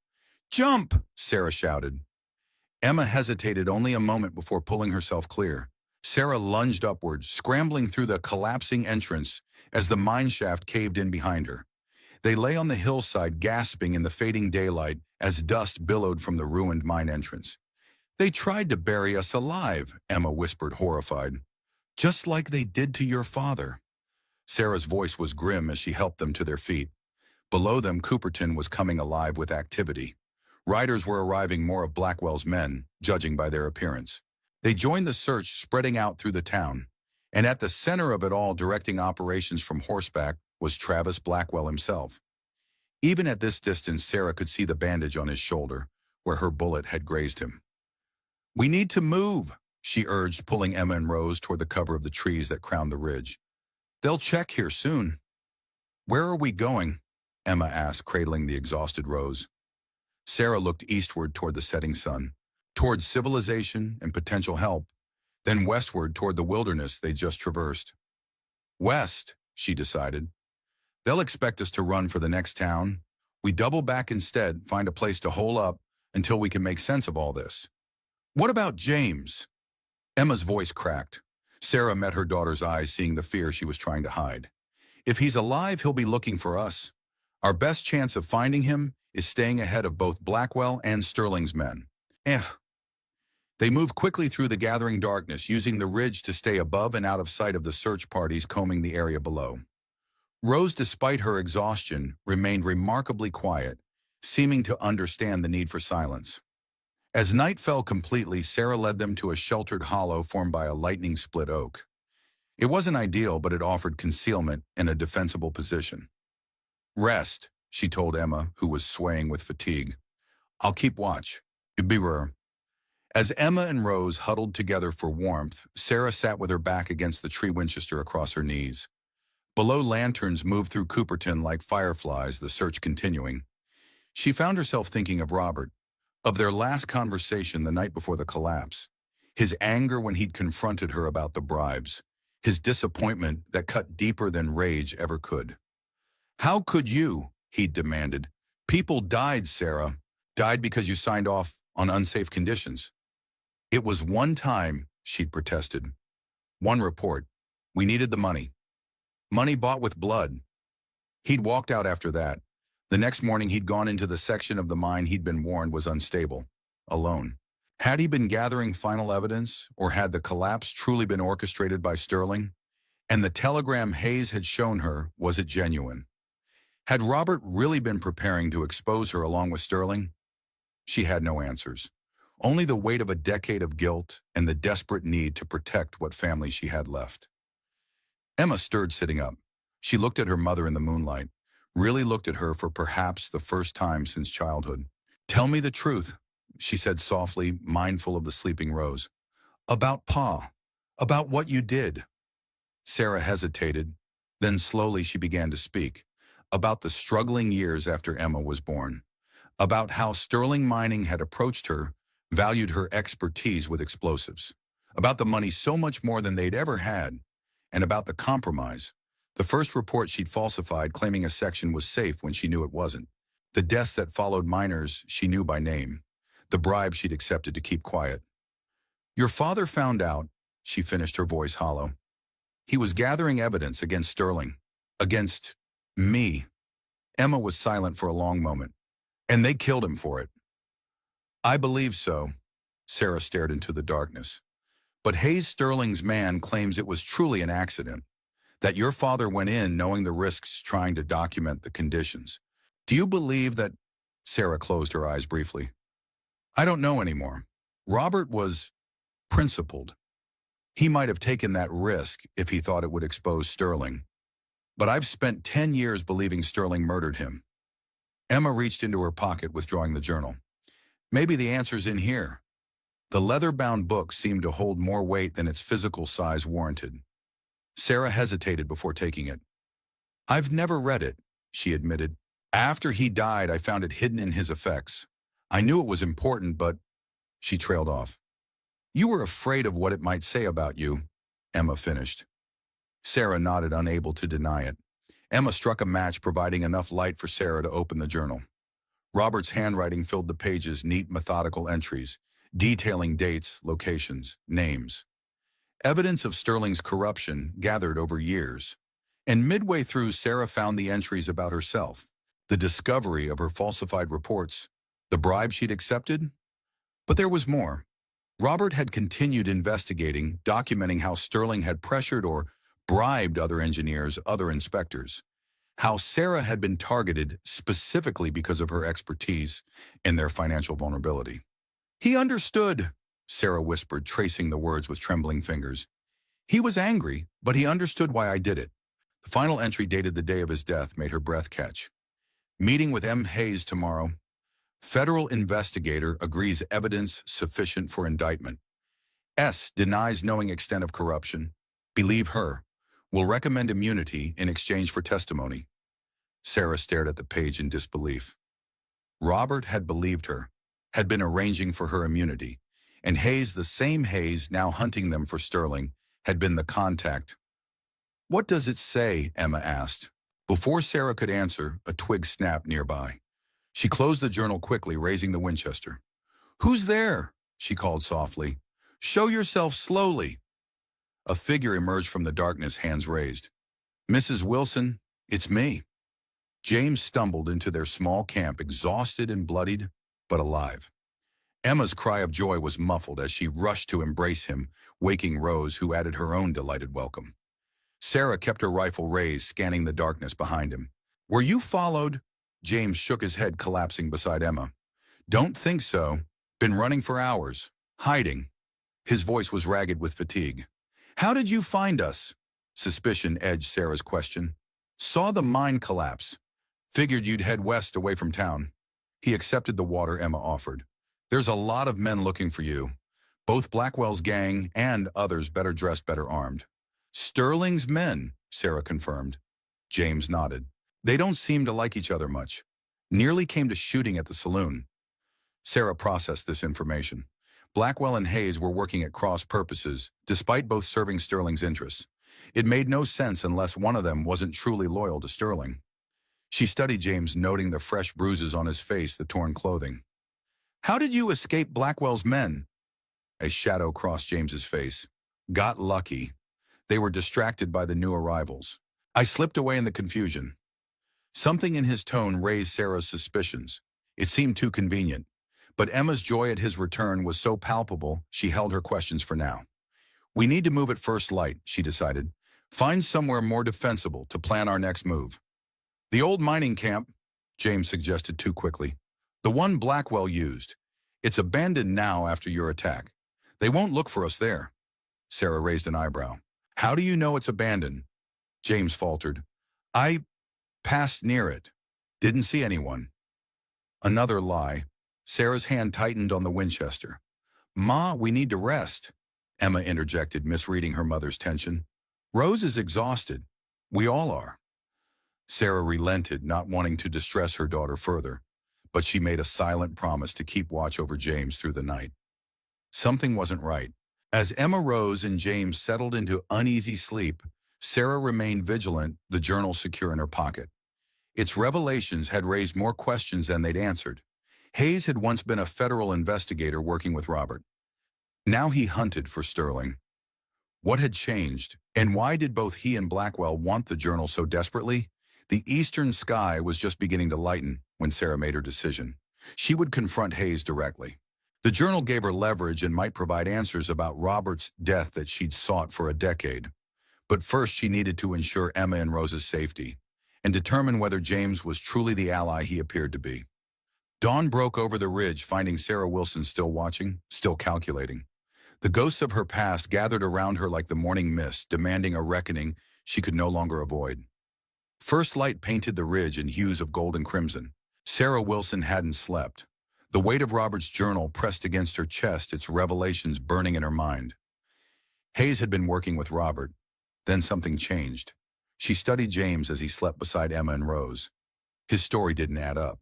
S1: "Jump!" Sarah shouted. Emma hesitated only a moment before pulling herself clear. Sarah lunged upward, scrambling through the collapsing entrance as the mine shaft caved in behind her. They lay on the hillside, gasping in the fading daylight as dust billowed from the ruined mine entrance. "They tried to bury us alive," Emma whispered, horrified. "Just like they did to your father." Sarah's voice was grim as she helped them to their feet. Below them, Cooperton was coming alive with activity. Riders were arriving, more of Blackwell's men, judging by their appearance. They joined the search spreading out through the town. And at the center of it all, directing operations from horseback, was Travis Blackwell himself. Even at this distance, Sarah could see the bandage on his shoulder, where her bullet had grazed him. "We need to move," she urged, pulling Emma and Rose toward the cover of the trees that crowned the ridge. "They'll check here soon." "Where are we going?" Emma asked, cradling the exhausted Rose. Sarah looked eastward toward the setting sun, toward civilization and potential help, then westward toward the wilderness they just traversed. "West," she decided. "They'll expect us to run for the next town. We double back instead, find a place to hole up until we can make sense of all this." "What about James?" Emma's voice cracked. Sarah met her daughter's eyes, seeing the fear she was trying to hide. "If he's alive, he'll be looking for us. Our best chance of finding him is staying ahead of both Blackwell and Sterling's men." They moved quickly through the gathering darkness, using the ridge to stay above and out of sight of the search parties combing the area below. Rose, despite her exhaustion, remained remarkably quiet, seeming to understand the need for silence. As night fell completely, Sarah led them to a sheltered hollow formed by a lightning-split oak. It wasn't ideal, but it offered concealment and a defensible position. "Rest," she told Emma, who was swaying with fatigue. "I'll keep watch. Beware." As Emma and Rose huddled together for warmth, Sarah sat with her back against the tree Winchester across her knees. Below, lanterns moved through Cooperton like fireflies, the search continuing. She found herself thinking of Robert, of their last conversation the night before the collapse, his anger when he'd confronted her about the bribes, his disappointment that cut deeper than rage ever could. "How could you?" he'd demanded. "People died, Sarah. Died because you signed off on unsafe conditions." "It was one time," she'd protested. "One report. We needed the money. Money bought with blood." He'd walked out after that. The next morning he'd gone into the section of the mine he'd been warned was unstable, alone. Had he been gathering final evidence, or had the collapse truly been orchestrated by Sterling? And the telegram Hayes had shown her, was it genuine? Had Robert really been preparing to expose her along with Sterling? She had no answers. Only the weight of a decade of guilt and the desperate need to protect what family she had left. Emma stirred, sitting up. She looked at her mother in the moonlight, really looked at her for perhaps the first time since childhood. "Tell me the truth," she said softly, mindful of the sleeping Rose. "About Pa. About what you did." Sarah hesitated. Then slowly she began to speak. About the struggling years after Emma was born. About how Sterling Mining had approached her, valued her expertise with explosives. About the money so much more than they'd ever had. And about the compromise. The first report she'd falsified, claiming a section was safe when she knew it wasn't. The deaths that followed miners she knew by name. The bribe she'd accepted to keep quiet. "Your father found out," she finished, her voice hollow. "He was gathering evidence against Sterling. Against me." Emma was silent for a long moment. "And they killed him for it." "I believe so." Sarah stared into the darkness. "But Hayes, Sterling's man, claims it was truly an accident. That your father went in knowing the risks, trying to document the conditions. Do you believe that?" Sarah closed her eyes briefly. "I don't know anymore. Robert was principled. He might have taken that risk if he thought it would expose Sterling. But I've spent 10 years believing Sterling murdered him." Emma reached into her pocket, withdrawing the journal. "Maybe the answer's in here." The leather-bound book seemed to hold more weight than its physical size warranted. Sarah hesitated before taking it. "I've never read it," she admitted. "After he died, I found it hidden in his effects. I knew it was important, but—" She trailed off. "You were afraid of what it might say about you," Emma finished. Sarah nodded, unable to deny it. Emma struck a match, providing enough light for Sarah to open the journal. Robert's handwriting filled the pages, neat, methodical entries, detailing dates, locations, names. Evidence of Sterling's corruption gathered over years. And midway through, Sarah found the entries about herself, the discovery of her falsified reports, the bribe she'd accepted. But there was more. Robert had continued investigating, documenting how Sterling had pressured or bribed other engineers, other inspectors, how Sarah had been targeted specifically because of her expertise and their financial vulnerability. "He understood," Sarah whispered, tracing the words with trembling fingers. "He was angry, but he understood why I did it." The final entry, dated the day of his death, made her breath catch. "Meeting with M. Hayes tomorrow. Federal investigator agrees evidence sufficient for indictment. S. denies knowing extent of corruption. Believe her. Will recommend immunity in exchange for testimony." Sarah stared at the page in disbelief. Robert had believed her, had been arranging for her immunity, and Hayes, the same Hayes now hunting them for Sterling, had been the contact. "What does it say?" Emma asked. Before Sarah could answer, a twig snapped nearby. She closed the journal quickly, raising the Winchester. "Who's there?" she called softly. "Show yourself slowly." A figure emerged from the darkness, hands raised. "Mrs. Wilson, it's me." James stumbled into their small camp, exhausted and bloodied, but alive. Emma's cry of joy was muffled as she rushed to embrace him, waking Rose, who added her own delighted welcome. Sarah kept her rifle raised, scanning the darkness behind him. "Were you followed?" James shook his head, collapsing beside Emma. "Don't think so. Been running for hours. Hiding." His voice was ragged with fatigue. "How did you find us?" Suspicion edged Sarah's question. "Saw the mine collapse. Figured you'd head west away from town." He accepted the water Emma offered. "There's a lot of men looking for you. Both Blackwell's gang and others, better dressed, better armed." "Sterling's men," Sarah confirmed. James nodded. "They don't seem to like each other much. Nearly came to shooting at the saloon." Sarah processed this information. Blackwell and Hayes were working at cross purposes, despite both serving Sterling's interests. It made no sense unless one of them wasn't truly loyal to Sterling. She studied James, noting the fresh bruises on his face, the torn clothing. "How did you escape Blackwell's men?" A shadow crossed James's face. "Got lucky. They were distracted by the new arrivals. I slipped away in the confusion." Something in his tone raised Sarah's suspicions. It seemed too convenient. But Emma's joy at his return was so palpable, she held her questions for now. "We need to move at first light," she decided. "Find somewhere more defensible to plan our next move." "The old mining camp," James suggested too quickly. "The one Blackwell used. It's abandoned now after your attack. They won't look for us there." Sarah raised an eyebrow. "How do you know it's abandoned?" James faltered. "I passed near it. Didn't see anyone." Another lie. Sarah's hand tightened on the Winchester. "Ma, we need to rest," Emma interjected, misreading her mother's tension. "Rose is exhausted. We all are." Sarah relented, not wanting to distress her daughter further, but she made a silent promise to keep watch over James through the night. Something wasn't right. As Emma rose and James settled into uneasy sleep, Sarah remained vigilant, the journal secure in her pocket. Its revelations had raised more questions than they'd answered. Hayes had once been a federal investigator working with Robert. Now he hunted for Sterling. What had changed, and why did both he and Blackwell want the journal so desperately? The eastern sky was just beginning to lighten when Sarah made her decision. She would confront Hayes directly. The journal gave her leverage and might provide answers about Robert's death that she'd sought for a decade. But first she needed to ensure Emma and Rose's safety, and determine whether James was truly the ally he appeared to be. Dawn broke over the ridge, finding Sarah Wilson still watching, still calculating. The ghosts of her past gathered around her like the morning mist, demanding a reckoning she could no longer avoid. First light painted the ridge in hues of gold and crimson. Sarah Wilson hadn't slept. The weight of Robert's journal pressed against her chest, its revelations burning in her mind. Hayes had been working with Robert. Then something changed. She studied James as he slept beside Emma and Rose. His story didn't add up.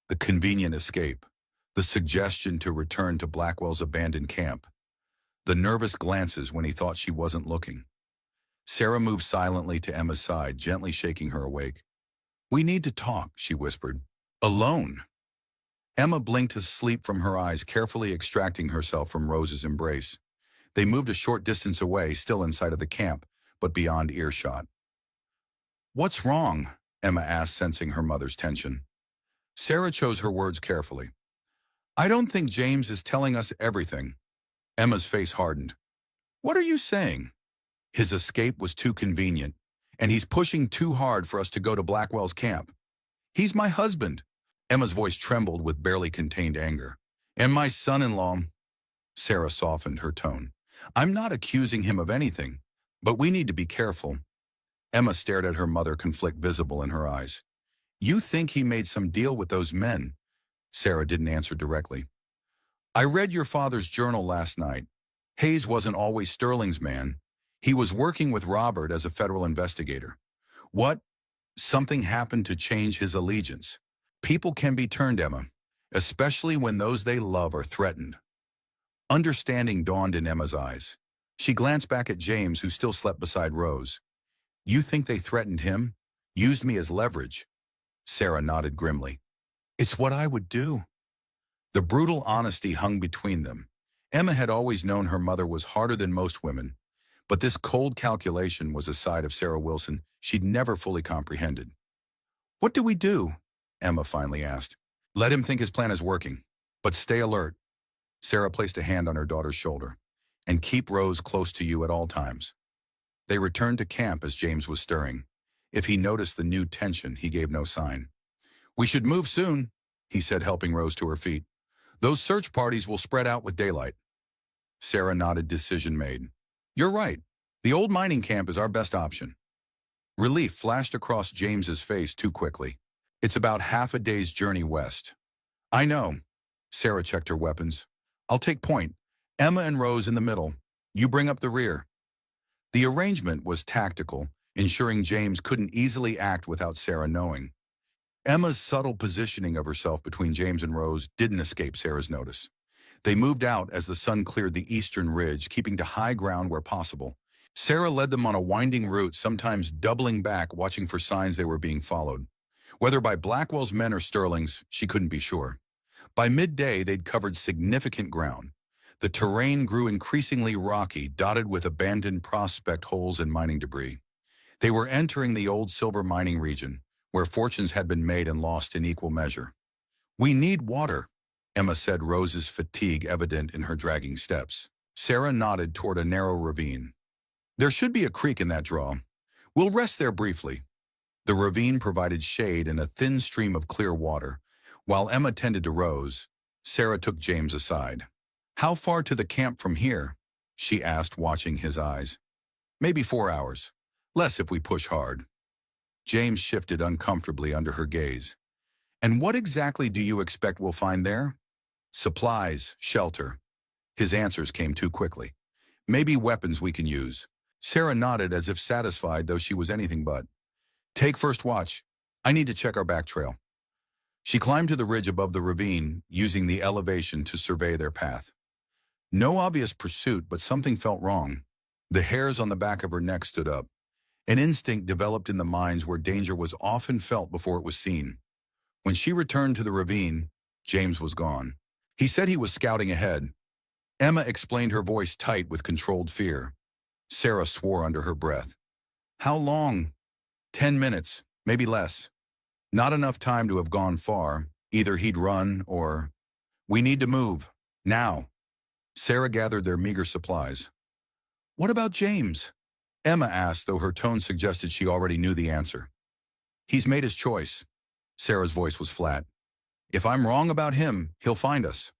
S1: The convenient escape, the suggestion to return to Blackwell's abandoned camp, the nervous glances when he thought she wasn't looking. Sarah moved silently to Emma's side, gently shaking her awake. "We need to talk," she whispered. "Alone." Emma blinked as sleep from her eyes, carefully extracting herself from Rose's embrace. They moved a short distance away, still inside of the camp, but beyond earshot. "What's wrong?" Emma asked, sensing her mother's tension. Sarah chose her words carefully. "I don't think James is telling us everything." Emma's face hardened. "What are you saying?" "His escape was too convenient, and he's pushing too hard for us to go to Blackwell's camp. He's my husband." Emma's voice trembled with barely contained anger. "And my son-in-law." Sarah softened her tone. "I'm not accusing him of anything, but we need to be careful." Emma stared at her mother, conflict visible in her eyes. "You think he made some deal with those men?" Sarah didn't answer directly. "I read your father's journal last night. Hayes wasn't always Sterling's man. He was working with Robert as a federal investigator. What? Something happened to change his allegiance. People can be turned, Emma, especially when those they love are threatened." Understanding dawned in Emma's eyes. She glanced back at James, who still slept beside Rose. "You think they threatened him? Used me as leverage?" Sarah nodded grimly. "It's what I would do." The brutal honesty hung between them. Emma had always known her mother was harder than most women, but this cold calculation was a side of Sarah Wilson she'd never fully comprehended. "What do we do?" Emma finally asked. "Let him think his plan is working, but stay alert." Sarah placed a hand on her daughter's shoulder. "And keep Rose close to you at all times." They returned to camp as James was stirring. If he noticed the new tension, he gave no sign. "We should move soon," he said, helping Rose to her feet. "Those search parties will spread out with daylight." Sarah nodded, decision made. "You're right. The old mining camp is our best option." Relief flashed across James's face too quickly. "It's about half a day's journey west." "I know." Sarah checked her weapons. "I'll take point. Emma and Rose in the middle. You bring up the rear." The arrangement was tactical, ensuring James couldn't easily act without Sarah knowing. Emma's subtle positioning of herself between James and Rose didn't escape Sarah's notice. They moved out as the sun cleared the eastern ridge, keeping to high ground where possible. Sarah led them on a winding route, sometimes doubling back, watching for signs they were being followed. Whether by Blackwell's men or Sterling's, she couldn't be sure. By midday, they'd covered significant ground. The terrain grew increasingly rocky, dotted with abandoned prospect holes and mining debris. They were entering the old silver mining region, where fortunes had been made and lost in equal measure. "We need water," Emma said, Rose's fatigue evident in her dragging steps. Sarah nodded toward a narrow ravine. "There should be a creek in that draw. We'll rest there briefly." The ravine provided shade and a thin stream of clear water. While Emma tended to Rose, Sarah took James aside. "How far to the camp from here?" she asked, watching his eyes. "Maybe 4 hours. Less if we push hard." James shifted uncomfortably under her gaze. "And what exactly do you expect we'll find there?" "Supplies, shelter." His answers came too quickly. "Maybe weapons we can use." Sarah nodded as if satisfied, though she was anything but. "Take first watch. I need to check our back trail." She climbed to the ridge above the ravine, using the elevation to survey their path. No obvious pursuit, but something felt wrong. The hairs on the back of her neck stood up. An instinct developed in the mines where danger was often felt before it was seen. When she returned to the ravine, James was gone. He said he was scouting ahead. Emma explained, her voice tight with controlled fear. Sarah swore under her breath. "How long?" 10 minutes, maybe less. Not enough time to have gone far. Either he'd run or... "We need to move. Now." Sarah gathered their meager supplies. "What about James?" Emma asked, though her tone suggested she already knew the answer. "He's made his choice." Sarah's voice was flat. "If I'm wrong about him, he'll find us."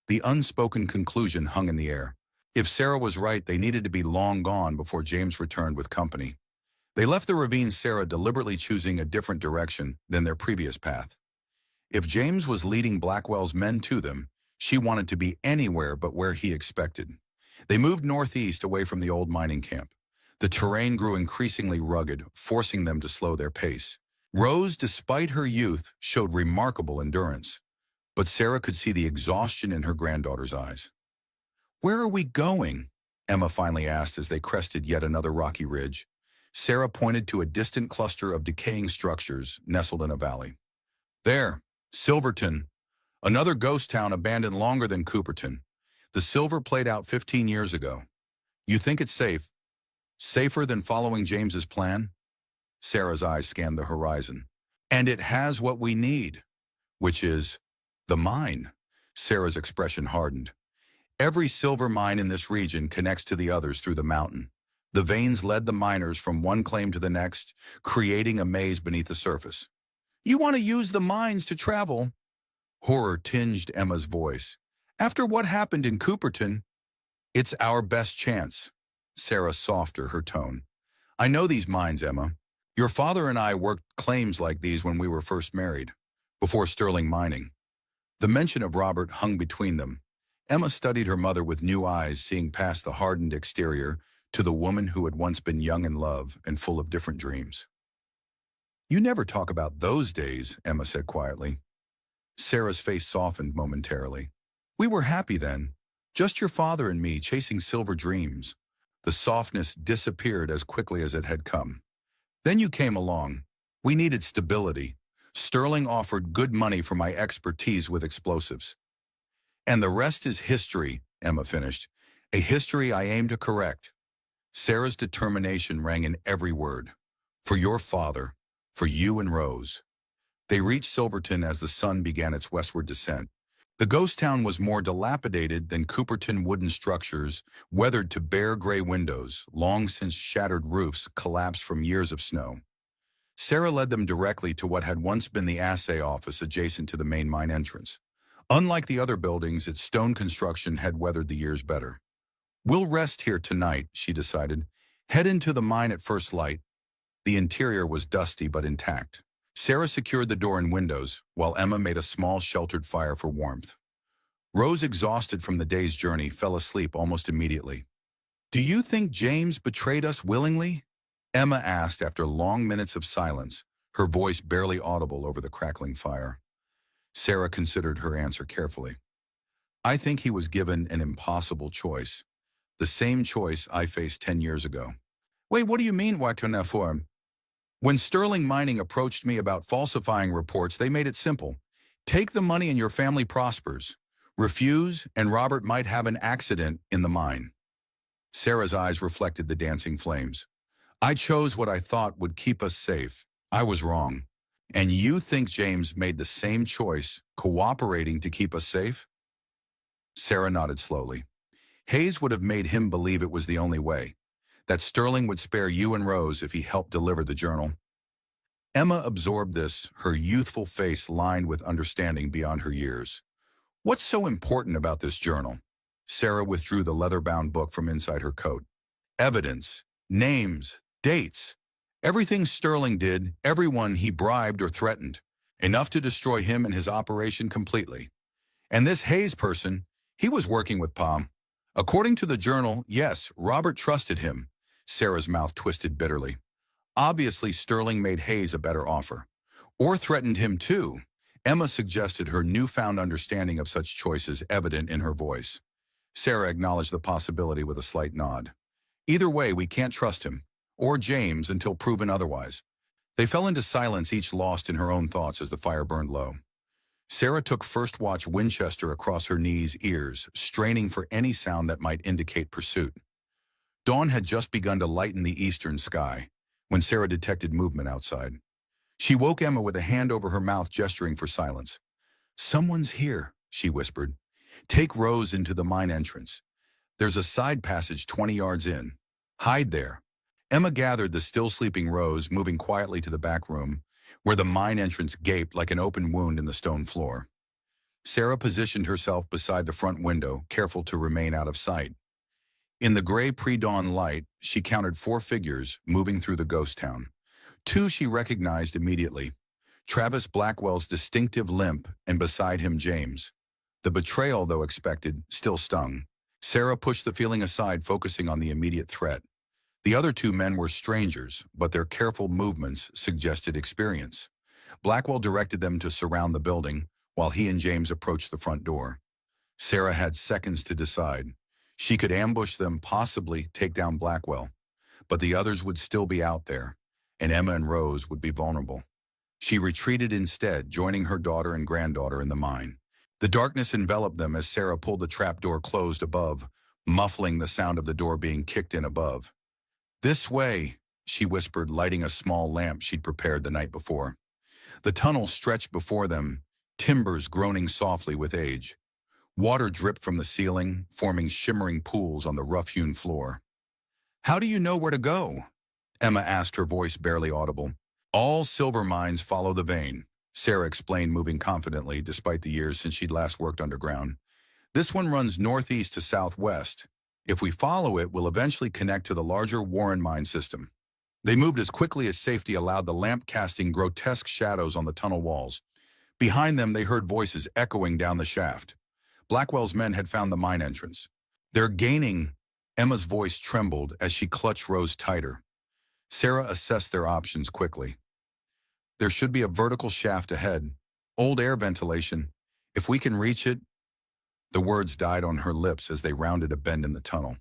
S1: The unspoken conclusion hung in the air. If Sarah was right, they needed to be long gone before James returned with company. They left the ravine, Sarah deliberately choosing a different direction than their previous path. If James was leading Blackwell's men to them, she wanted to be anywhere but where he expected. They moved northeast away from the old mining camp. The terrain grew increasingly rugged, forcing them to slow their pace. Rose, despite her youth, showed remarkable endurance, but Sarah could see the exhaustion in her granddaughter's eyes. "Where are we going?" Emma finally asked as they crested yet another rocky ridge. Sarah pointed to a distant cluster of decaying structures nestled in a valley. "There, Silverton, another ghost town abandoned longer than Cooperton. The silver played out 15 years ago. You think it's safe? Safer than following James's plan?" Sarah's eyes scanned the horizon. "And it has what we need, which is the mine." Sarah's expression hardened. "Every silver mine in this region connects to the others through the mountain. The veins led the miners from one claim to the next, creating a maze beneath the surface." "You want to use the mines to travel?" Horror tinged Emma's voice. "After what happened in Cooperton?" "It's our best chance." Sarah softened her tone. "I know these mines, Emma. Your father and I worked claims like these when we were first married, before Sterling Mining." The mention of Robert hung between them. Emma studied her mother with new eyes, seeing past the hardened exterior to the woman who had once been young in love and full of different dreams. "You never talk about those days," Emma said quietly. Sarah's face softened momentarily. "We were happy then, just your father and me chasing silver dreams." The softness disappeared as quickly as it had come. "Then you came along. We needed stability. Sterling offered good money for my expertise with explosives. And the rest is history," Emma finished. "A history I aim to correct." Sarah's determination rang in every word. "For your father, for you and Rose." They reached Silverton as the sun began its westward descent. The ghost town was more dilapidated than Cooperton wooden structures, weathered to bare gray windows, long since shattered roofs collapsed from years of snow. Sarah led them directly to what had once been the assay office adjacent to the main mine entrance. Unlike the other buildings, its stone construction had weathered the years better. "We'll rest here tonight," she decided. "Head into the mine at first light." The interior was dusty but intact. Sarah secured the door and windows, while Emma made a small sheltered fire for warmth. Rose, exhausted from the day's journey, fell asleep almost immediately. "Do you think James betrayed us willingly?" Emma asked after long minutes of silence, her voice barely audible over the crackling fire. Sarah considered her answer carefully. "I think he was given an impossible choice. The same choice I faced 10 years ago." "Wait, what do you mean, Wagon? When Sterling Mining approached me about falsifying reports, they made it simple. Take the money and your family prospers. Refuse, and Robert might have an accident in the mine." Sarah's eyes reflected the dancing flames. "I chose what I thought would keep us safe. I was wrong. And you think James made the same choice, cooperating to keep us safe?" Sarah nodded slowly. "Hayes would have made him believe it was the only way, that Sterling would spare you and Rose if he helped deliver the journal." Emma absorbed this, her youthful face lined with understanding beyond her years. "What's so important about this journal?" Sarah withdrew the leather-bound book from inside her coat. "Evidence, names, dates. Everything Sterling did, everyone he bribed or threatened. Enough to destroy him and his operation completely. And this Hayes person, he was working with Palm. According to the journal, yes, Robert trusted him." Sarah's mouth twisted bitterly. "Obviously, Sterling made Hayes a better offer. Or threatened him too." Emma suggested, her newfound understanding of such choices evident in her voice. Sarah acknowledged the possibility with a slight nod. "Either way, we can't trust him, or James, until proven otherwise." They fell into silence, each lost in her own thoughts as the fire burned low. Sarah took first watch Winchester across her knees, ears, straining for any sound that might indicate pursuit. Dawn had just begun to lighten the eastern sky when Sarah detected movement outside. She woke Emma with a hand over her mouth, gesturing for silence. "Someone's here," she whispered. "Take Rose into the mine entrance. There's a side passage 20 yards in. Hide there." Emma gathered the still sleeping Rose, moving quietly to the back room, where the mine entrance gaped like an open wound in the stone floor. Sarah positioned herself beside the front window, careful to remain out of sight. In the gray pre-dawn light, she counted 4 figures moving through the ghost town. 2 she recognized immediately. Travis Blackwell's distinctive limp, and beside him James. The betrayal, though expected, still stung. Sarah pushed the feeling aside, focusing on the immediate threat. The other two men were strangers, but their careful movements suggested experience. Blackwell directed them to surround the building, while he and James approached the front door. Sarah had seconds to decide. She could ambush them, possibly take down Blackwell, but the others would still be out there, and Emma and Rose would be vulnerable. She retreated instead, joining her daughter and granddaughter in the mine. The darkness enveloped them as Sarah pulled the trapdoor closed above, muffling the sound of the door being kicked in above. "This way," she whispered, lighting a small lamp she'd prepared the night before. The tunnel stretched before them, timbers groaning softly with age. Water dripped from the ceiling, forming shimmering pools on the rough-hewn floor. "How do you know where to go?" Emma asked, her voice barely audible. "All silver mines follow the vein," Sarah explained, moving confidently despite the years since she'd last worked underground. "This one runs northeast to southwest. If we follow it, we'll eventually connect to the larger Warren mine system." They moved as quickly as safety allowed, the lamp casting grotesque shadows on the tunnel walls. Behind them, they heard voices echoing down the shaft. Blackwell's men had found the mine entrance. "They're gaining." Emma's voice trembled as she clutched Rose tighter. Sarah assessed their options quickly. "There should be a vertical shaft ahead. Old air ventilation. If we can reach it." The words died on her lips as they rounded a bend in the tunnel.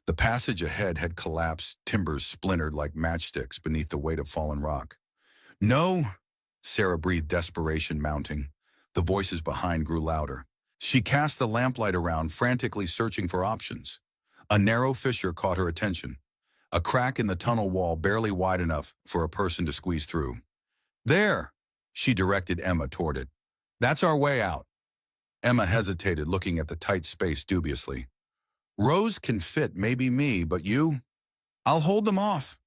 S1: The passage ahead had collapsed, timbers splintered like matchsticks beneath the weight of fallen rock. "No," Sarah breathed, desperation mounting. The voices behind grew louder. She cast the lamplight around, frantically searching for options. A narrow fissure caught her attention. A crack in the tunnel wall barely wide enough for a person to squeeze through. "There!" She directed Emma toward it. "That's our way out." Emma hesitated, looking at the tight space dubiously. "Rose can fit, maybe me, but you?" "I'll hold them off."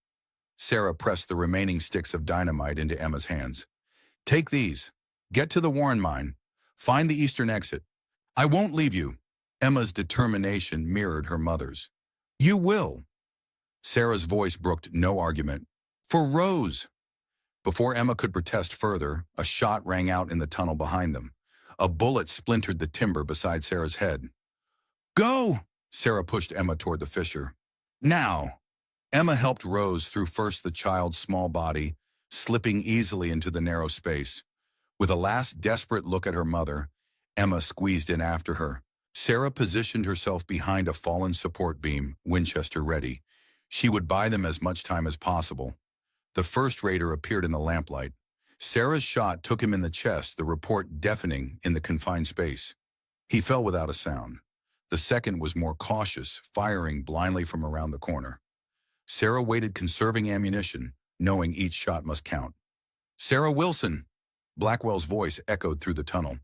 S1: Sarah pressed the remaining sticks of dynamite into Emma's hands. "Take these. Get to the Warren mine. Find the eastern exit. I won't leave you." Emma's determination mirrored her mother's. "You will." Sarah's voice brooked no argument. "For Rose." Before Emma could protest further, a shot rang out in the tunnel behind them. A bullet splintered the timber beside Sarah's head. "Go!" Sarah pushed Emma toward the fissure. "Now!" Emma helped Rose through first the child's small body, slipping easily into the narrow space. With a last desperate look at her mother, Emma squeezed in after her. Sarah positioned herself behind a fallen support beam, Winchester ready. She would buy them as much time as possible. The first raider appeared in the lamplight. Sarah's shot took him in the chest, the report deafening in the confined space. He fell without a sound. The second was more cautious, firing blindly from around the corner. Sarah waited, conserving ammunition, knowing each shot must count. "Sarah Wilson!" Blackwell's voice echoed through the tunnel.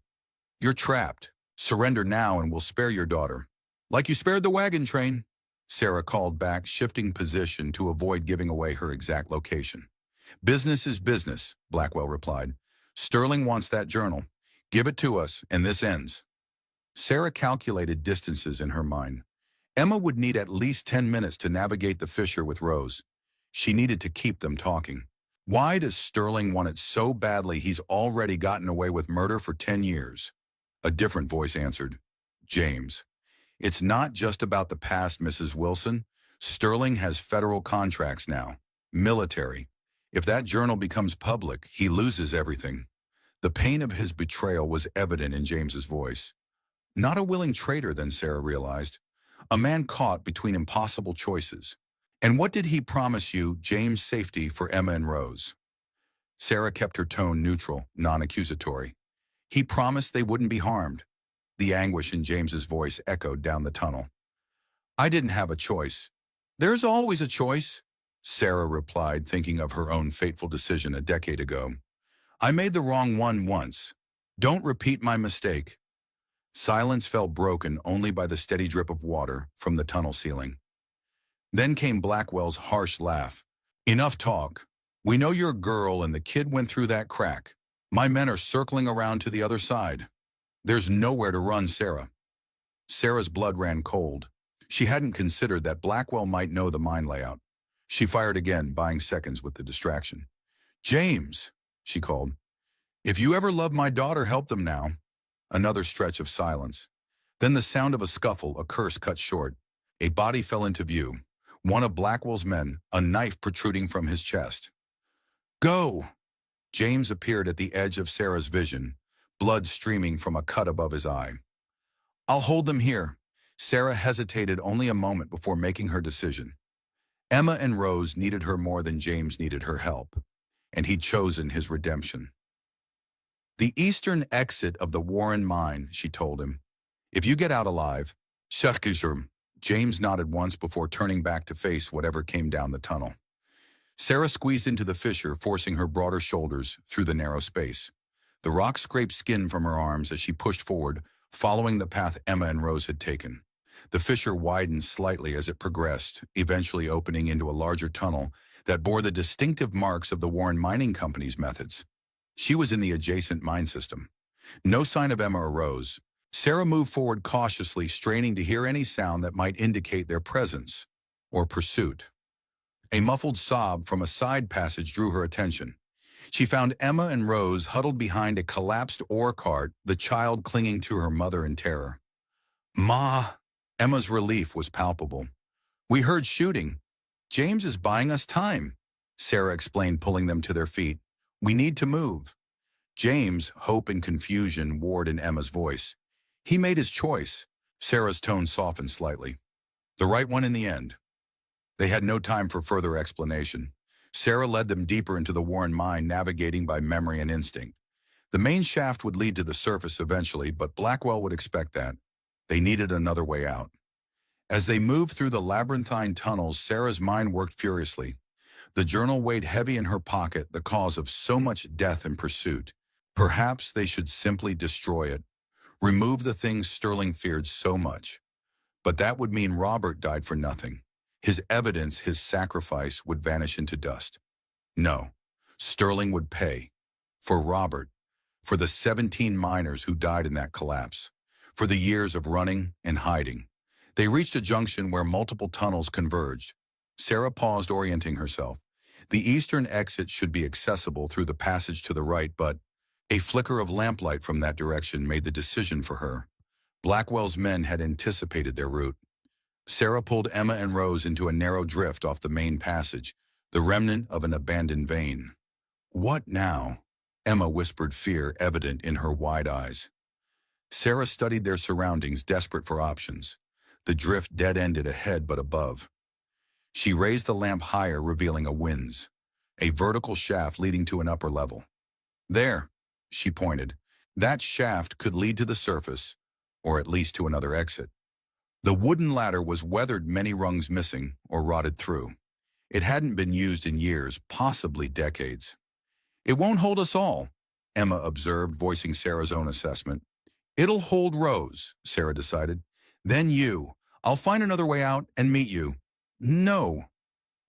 S1: "You're trapped. Surrender now and we'll spare your daughter." "Like you spared the wagon train," Sarah called back, shifting position to avoid giving away her exact location. "Business is business," Blackwell replied. "Sterling wants that journal. Give it to us, and this ends." Sarah calculated distances in her mind. Emma would need at least 10 minutes to navigate the fissure with Rose. She needed to keep them talking. Why does Sterling want it so badly he's already gotten away with murder for 10 years? A different voice answered. "James. It's not just about the past, Mrs. Wilson. Sterling has federal contracts now. Military. If that journal becomes public, he loses everything." The pain of his betrayal was evident in James's voice. Not a willing traitor, then Sarah realized. A man caught between impossible choices. "And what did he promise you?" "James' safety for Emma and Rose." Sarah kept her tone neutral, non-accusatory. "He promised they wouldn't be harmed." The anguish in James's voice echoed down the tunnel. "I didn't have a choice." "There's always a choice," Sarah replied, thinking of her own fateful decision a decade ago. "I made the wrong one once. Don't repeat my mistake." Silence fell, broken only by the steady drip of water from the tunnel ceiling. Then came Blackwell's harsh laugh. "Enough talk. We know you're a girl and the kid went through that crack. My men are circling around to the other side. There's nowhere to run, Sarah." Sarah's blood ran cold. She hadn't considered that Blackwell might know the mine layout. She fired again, buying seconds with the distraction. "James," she called. If you ever love my daughter, help them now. Another stretch of silence. Then the sound of a scuffle, a curse cut short. A body fell into view. One of Blackwell's men, a knife protruding from his chest. Go! James appeared at the edge of Sarah's vision, blood streaming from a cut above his eye. I'll hold them here. Sarah hesitated only a moment before making her decision. Emma and Rose needed her more than James needed her help, and he'd chosen his redemption. The eastern exit of the Warren mine, she told him. If you get out alive, Shakisherm. James nodded once before turning back to face whatever came down the tunnel. Sarah squeezed into the fissure, forcing her broader shoulders through the narrow space. The rock scraped skin from her arms as she pushed forward, following the path Emma and Rose had taken. The fissure widened slightly as it progressed, eventually opening into a larger tunnel that bore the distinctive marks of the Warren Mining Company's methods. She was in the adjacent mine system. No sign of Emma or Rose. Sarah moved forward cautiously, straining to hear any sound that might indicate their presence or pursuit. A muffled sob from a side passage drew her attention. She found Emma and Rose huddled behind a collapsed ore cart, the child clinging to her mother in terror. Ma! Emma's relief was palpable. We heard shooting. James is buying us time, Sarah explained, pulling them to their feet. We need to move. James, hope and confusion warred in Emma's voice. He made his choice. Sarah's tone softened slightly. The right one in the end. They had no time for further explanation. Sarah led them deeper into the Warren mine, navigating by memory and instinct. The main shaft would lead to the surface eventually, but Blackwell would expect that. They needed another way out. As they moved through the labyrinthine tunnels, Sarah's mind worked furiously. The journal weighed heavy in her pocket, the cause of so much death and pursuit. Perhaps they should simply destroy it. Remove the things Sterling feared so much. But that would mean Robert died for nothing. His evidence, his sacrifice, would vanish into dust. No, Sterling would pay. For Robert. For the 17 miners who died in that collapse. For the years of running and hiding. They reached a junction where multiple tunnels converged. Sarah paused, orienting herself. The eastern exit should be accessible through the passage to the right, but a flicker of lamplight from that direction made the decision for her. Blackwell's men had anticipated their route. Sarah pulled Emma and Rose into a narrow drift off the main passage, the remnant of an abandoned vein. What now? Emma whispered, fear evident in her wide eyes. Sarah studied their surroundings, desperate for options. The drift dead-ended ahead but above. She raised the lamp higher, revealing a winze, a vertical shaft leading to an upper level. There, she pointed. That shaft could lead to the surface, or at least to another exit. The wooden ladder was weathered, many rungs missing or rotted through. It hadn't been used in years, possibly decades. It won't hold us all, Emma observed, voicing Sarah's own assessment. It'll hold Rose, Sarah decided. Then you. I'll find another way out and meet you. No.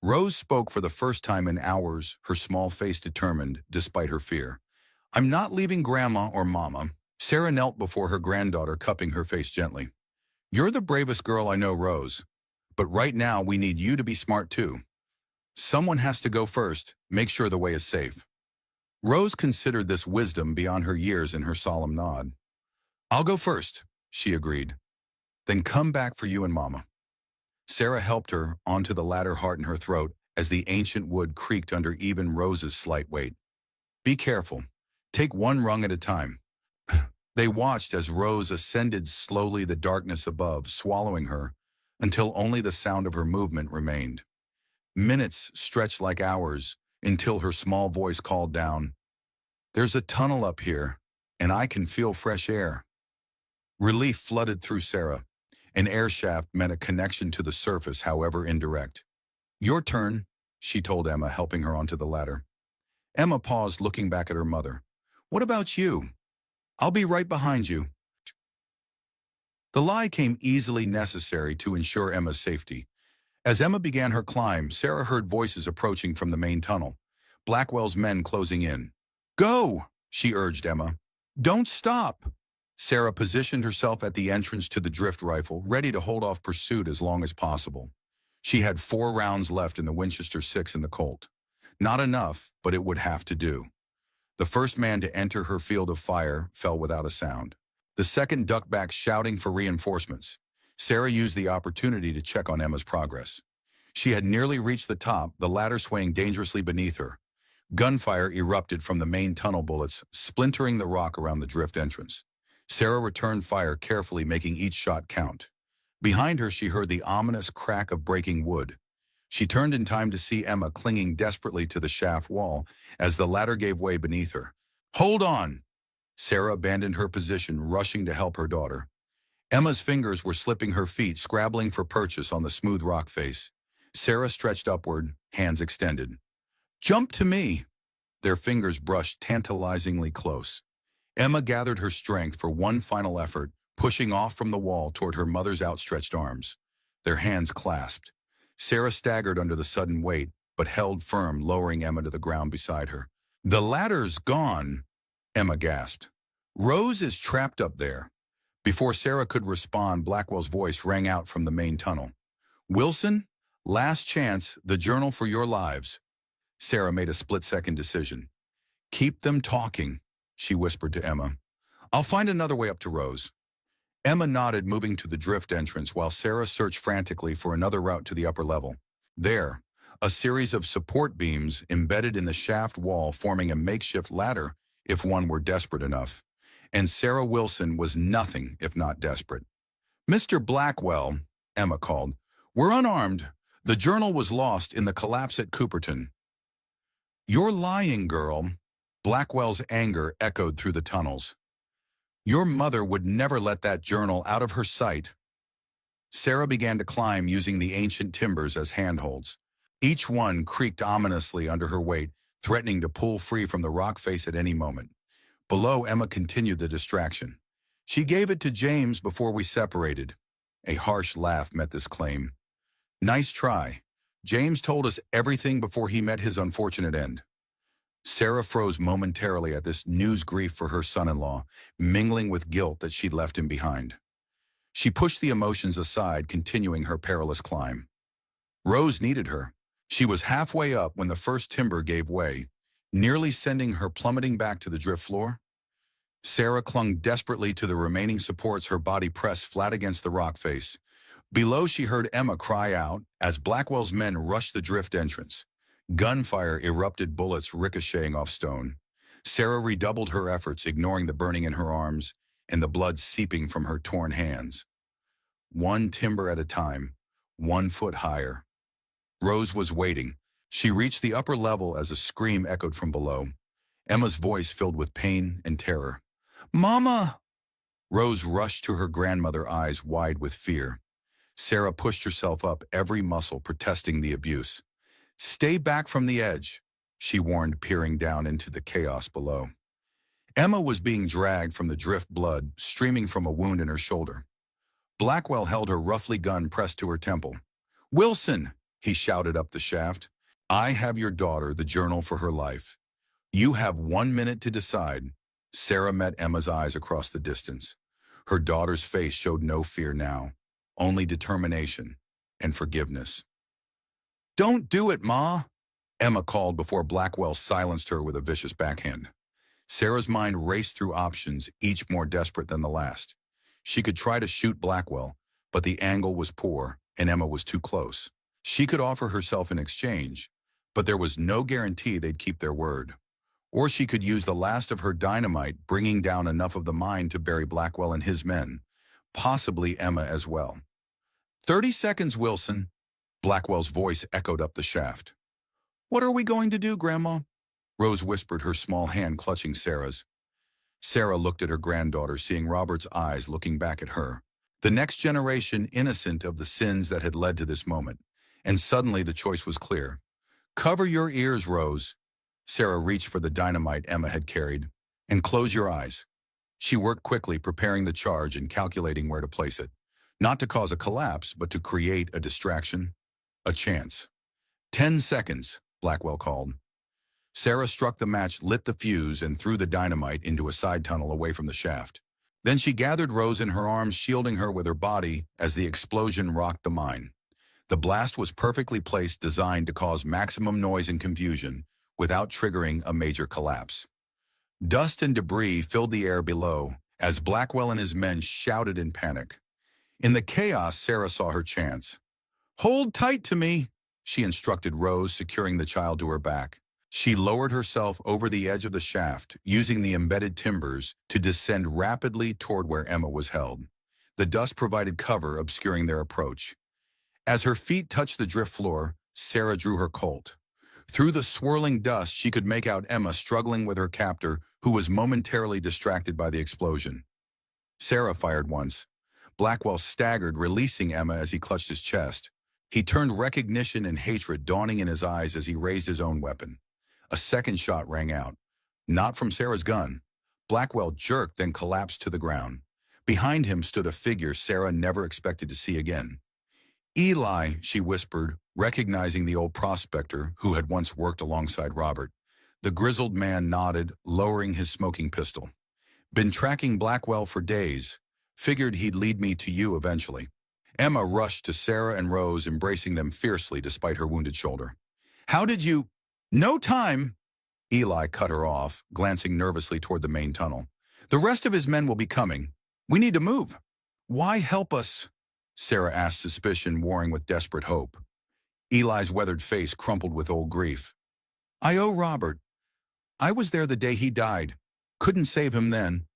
S1: Rose spoke for the first time in hours, her small face determined, despite her fear. I'm not leaving Grandma or Mama. Sarah knelt before her granddaughter, cupping her face gently. You're the bravest girl I know, Rose. But right now, we need you to be smart too. Someone has to go first, make sure the way is safe. Rose considered this wisdom beyond her years in her solemn nod. I'll go first, she agreed. Then come back for you and Mama. Sarah helped her onto the ladder, heart in her throat, as the ancient wood creaked under even Rose's slight weight. Be careful. Take one rung at a time. They watched as Rose ascended slowly, the darkness above swallowing her, until only the sound of her movement remained. Minutes stretched like hours, until her small voice called down, There's a tunnel up here, and I can feel fresh air. Relief flooded through Sarah. An air shaft meant a connection to the surface, however indirect. Your turn, she told Emma, helping her onto the ladder. Emma paused, looking back at her mother. What about you? I'll be right behind you. The lie came easily necessary to ensure Emma's safety. As Emma began her climb, Sarah heard voices approaching from the main tunnel. Blackwell's men closing in. Go, she urged Emma. Don't stop. Sarah positioned herself at the entrance to the drift rifle, ready to hold off pursuit as long as possible. She had 4 rounds left in the Winchester 6 and the Colt. Not enough, but it would have to do. The first man to enter her field of fire fell without a sound. The second ducked back, shouting for reinforcements. Sarah used the opportunity to check on Emma's progress. She had nearly reached the top, the ladder swaying dangerously beneath her. Gunfire erupted from the main tunnel, bullets splintering the rock around the drift entrance. Sarah returned fire carefully, making each shot count. Behind her, she heard the ominous crack of breaking wood. She turned in time to see Emma clinging desperately to the shaft wall as the ladder gave way beneath her. "Hold on!" Sarah abandoned her position, rushing to help her daughter. Emma's fingers were slipping her feet, scrabbling for purchase on the smooth rock face. Sarah stretched upward, hands extended. "Jump to me!" Their fingers brushed tantalizingly close. Emma gathered her strength for one final effort, pushing off from the wall toward her mother's outstretched arms. Their hands clasped. Sarah staggered under the sudden weight, but held firm, lowering Emma to the ground beside her. "The ladder's gone," Emma gasped. "Rose is trapped up there." Before Sarah could respond, Blackwell's voice rang out from the main tunnel. "Wilson, last chance, the journal for your lives." Sarah made a split-second decision. "Keep them talking," she whispered to Emma. "I'll find another way up to Rose." Emma nodded, moving to the drift entrance while Sarah searched frantically for another route to the upper level. There, a series of support beams embedded in the shaft wall, forming a makeshift ladder if one were desperate enough. And Sarah Wilson was nothing if not desperate. "Mr. Blackwell," Emma called, "we're unarmed. The journal was lost in the collapse at Cooperton." "You're lying, girl." Blackwell's anger echoed through the tunnels. "Your mother would never let that journal out of her sight." Sarah began to climb, using the ancient timbers as handholds. Each one creaked ominously under her weight, threatening to pull free from the rock face at any moment. Below, Emma continued the distraction. "She gave it to James before we separated." A harsh laugh met this claim. "Nice try. James told us everything before he met his unfortunate end." Sarah froze momentarily at this news, grief for her son-in-law, mingling with guilt that she'd left him behind. She pushed the emotions aside, continuing her perilous climb. Rose needed her. She was halfway up when the first timber gave way, nearly sending her plummeting back to the drift floor. Sarah clung desperately to the remaining supports, her body pressed flat against the rock face. Below, she heard Emma cry out as Blackwell's men rushed the drift entrance. Gunfire erupted, bullets ricocheting off stone. Sarah redoubled her efforts, ignoring the burning in her arms and the blood seeping from her torn hands. One timber at a time, 1 foot higher. Rose was waiting. She reached the upper level as a scream echoed from below. Emma's voice filled with pain and terror. "Mama!" Rose rushed to her grandmother, eyes wide with fear. Sarah pushed herself up, every muscle protesting the abuse. "Stay back from the edge," she warned, peering down into the chaos below. Emma was being dragged from the drift, blood streaming from a wound in her shoulder. Blackwell held her roughly, gun pressed to her temple. "Wilson," he shouted up the shaft, "I have your daughter, the journal for her life. You have 1 minute to decide." Sarah met Emma's eyes across the distance. Her daughter's face showed no fear now, only determination and forgiveness. "Don't do it, Ma," Emma called before Blackwell silenced her with a vicious backhand. Sarah's mind raced through options, each more desperate than the last. She could try to shoot Blackwell, but the angle was poor and Emma was too close. She could offer herself in exchange, but there was no guarantee they'd keep their word. Or she could use the last of her dynamite, bringing down enough of the mine to bury Blackwell and his men, possibly Emma as well. 30 seconds, Wilson." Blackwell's voice echoed up the shaft. "What are we going to do, Grandma?" Rose whispered, her small hand clutching Sarah's. Sarah looked at her granddaughter, seeing Robert's eyes looking back at her. The next generation, innocent of the sins that had led to this moment. And suddenly the choice was clear. "Cover your ears, Rose." Sarah reached for the dynamite Emma had carried. "And close your eyes." She worked quickly, preparing the charge and calculating where to place it. Not to cause a collapse, but to create a distraction. A chance. 10 seconds, Blackwell called. Sarah struck the match, lit the fuse, and threw the dynamite into a side tunnel away from the shaft. Then she gathered Rose in her arms, shielding her with her body as the explosion rocked the mine. The blast was perfectly placed, designed to cause maximum noise and confusion without triggering a major collapse. Dust and debris filled the air below as Blackwell and his men shouted in panic. In the chaos, Sarah saw her chance. "Hold tight to me," she instructed Rose, securing the child to her back. She lowered herself over the edge of the shaft, using the embedded timbers to descend rapidly toward where Emma was held. The dust provided cover, obscuring their approach. As her feet touched the drift floor, Sarah drew her Colt. Through the swirling dust, she could make out Emma struggling with her captor, who was momentarily distracted by the explosion. Sarah fired once. Blackwell staggered, releasing Emma as he clutched his chest. He turned, recognition and hatred dawning in his eyes as he raised his own weapon. A second shot rang out. Not from Sarah's gun. Blackwell jerked, then collapsed to the ground. Behind him stood a figure Sarah never expected to see again. "Eli," she whispered, recognizing the old prospector who had once worked alongside Robert. The grizzled man nodded, lowering his smoking pistol. "Been tracking Blackwell for days. Figured he'd lead me to you eventually." Emma rushed to Sarah and Rose, embracing them fiercely despite her wounded shoulder. "How did you—" "No time!" Eli cut her off, glancing nervously toward the main tunnel. "The rest of his men will be coming. We need to move." "Why help us?" Sarah asked, suspicion warring with desperate hope. Eli's weathered face crumpled with old grief. "I owe Robert. I was there the day he died. Couldn't save him then.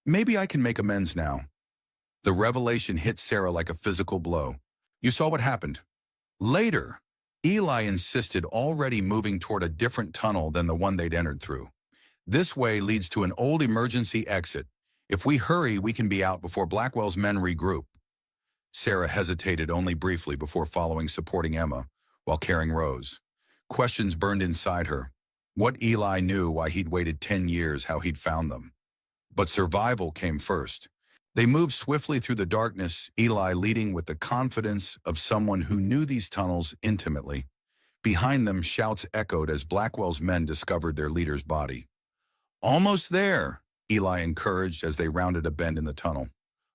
S1: Maybe I can make amends now." The revelation hit Sarah like a physical blow. "You saw what happened." "Later." Eli insisted, already moving toward a different tunnel than the one they'd entered through. "This way leads to an old emergency exit. If we hurry, we can be out before Blackwell's men regroup." Sarah hesitated only briefly before following, supporting Emma, while carrying Rose. Questions burned inside her. What Eli knew, why he'd waited 10 years, how he'd found them. But survival came first. They moved swiftly through the darkness, Eli leading with the confidence of someone who knew these tunnels intimately. Behind them, shouts echoed as Blackwell's men discovered their leader's body. "Almost there," Eli encouraged as they rounded a bend in the tunnel.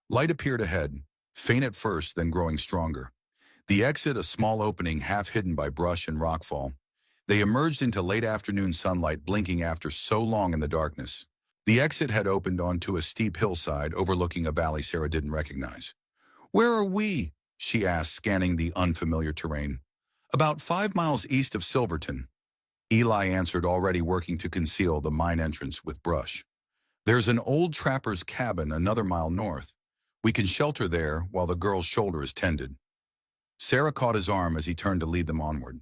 S1: Light appeared ahead, faint at first, then growing stronger. The exit, a small opening half hidden by brush and rockfall. They emerged into late afternoon sunlight, blinking after so long in the darkness. The exit had opened onto a steep hillside overlooking a valley Sarah didn't recognize. "Where are we?" she asked, scanning the unfamiliar terrain. "About 5 miles east of Silverton." Eli answered, already working to conceal the mine entrance with brush. "There's an old trapper's cabin another mile north. We can shelter there while the girl's shoulder is tended." Sarah caught his arm as he turned to lead them onward.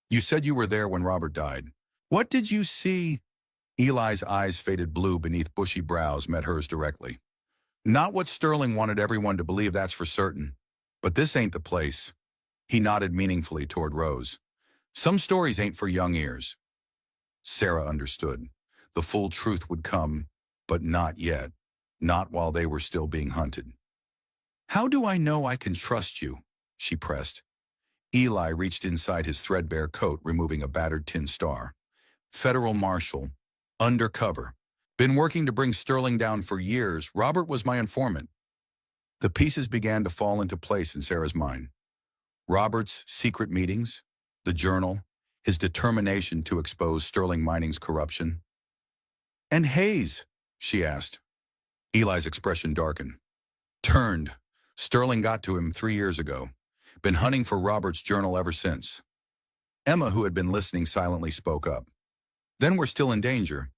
S1: "You said you were there when Robert died. What did you see?" Eli's eyes, faded blue beneath bushy brows, met hers directly. "Not what Sterling wanted everyone to believe, that's for certain. But this ain't the place." He nodded meaningfully toward Rose. "Some stories ain't for young ears." Sarah understood. The full truth would come, but not yet. Not while they were still being hunted. "How do I know I can trust you?" she pressed. Eli reached inside his threadbare coat, removing a battered tin star. "Federal Marshal. Undercover. Been working to bring Sterling down for years. Robert was my informant." The pieces began to fall into place in Sarah's mind. Robert's secret meetings, the journal, his determination to expose Sterling Mining's corruption. "And Hayes?" she asked. Eli's expression darkened. "Turned. Sterling got to him 3 years ago. Been hunting for Robert's journal ever since." Emma, who had been listening silently, spoke up. "Then we're still in danger.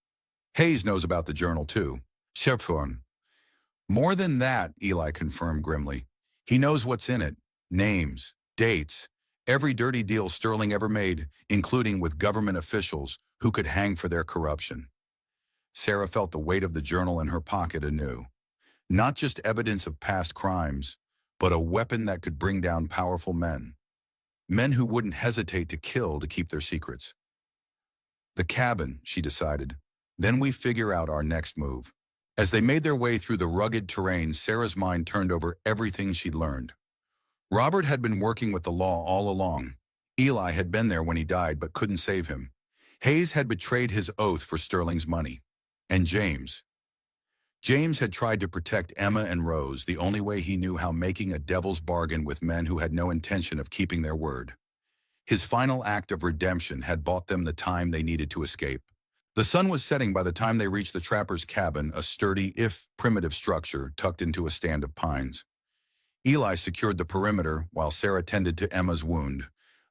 S1: Hayes knows about the journal too. Chefhorn." "More than that," Eli confirmed grimly. "He knows what's in it. Names, dates, every dirty deal Sterling ever made, including with government officials who could hang for their corruption." Sarah felt the weight of the journal in her pocket anew. Not just evidence of past crimes, but a weapon that could bring down powerful men. Men who wouldn't hesitate to kill to keep their secrets. "The cabin," she decided. "Then we figure out our next move." As they made their way through the rugged terrain, Sarah's mind turned over everything she'd learned. Robert had been working with the law all along. Eli had been there when he died but couldn't save him. Hayes had betrayed his oath for Sterling's money. And James. James had tried to protect Emma and Rose the only way he knew how, making a devil's bargain with men who had no intention of keeping their word. His final act of redemption had bought them the time they needed to escape. The sun was setting by the time they reached the trapper's cabin, a sturdy, if primitive structure tucked into a stand of pines. Eli secured the perimeter while Sarah tended to Emma's wound,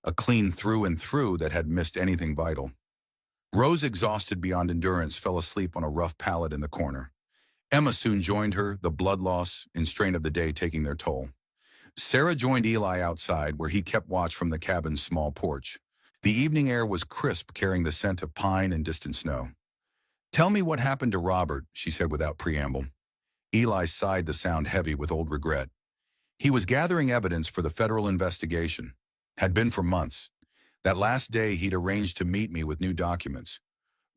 S1: a clean through and through that had missed anything vital. Rose, exhausted beyond endurance, fell asleep on a rough pallet in the corner. Emma soon joined her, the blood loss and strain of the day taking their toll. Sarah joined Eli outside, where he kept watch from the cabin's small porch. The evening air was crisp, carrying the scent of pine and distant snow. "Tell me what happened to Robert," she said without preamble. Eli sighed, the sound heavy with old regret. He was gathering evidence for the federal investigation. Had been for months. That last day he'd arranged to meet me with new documents.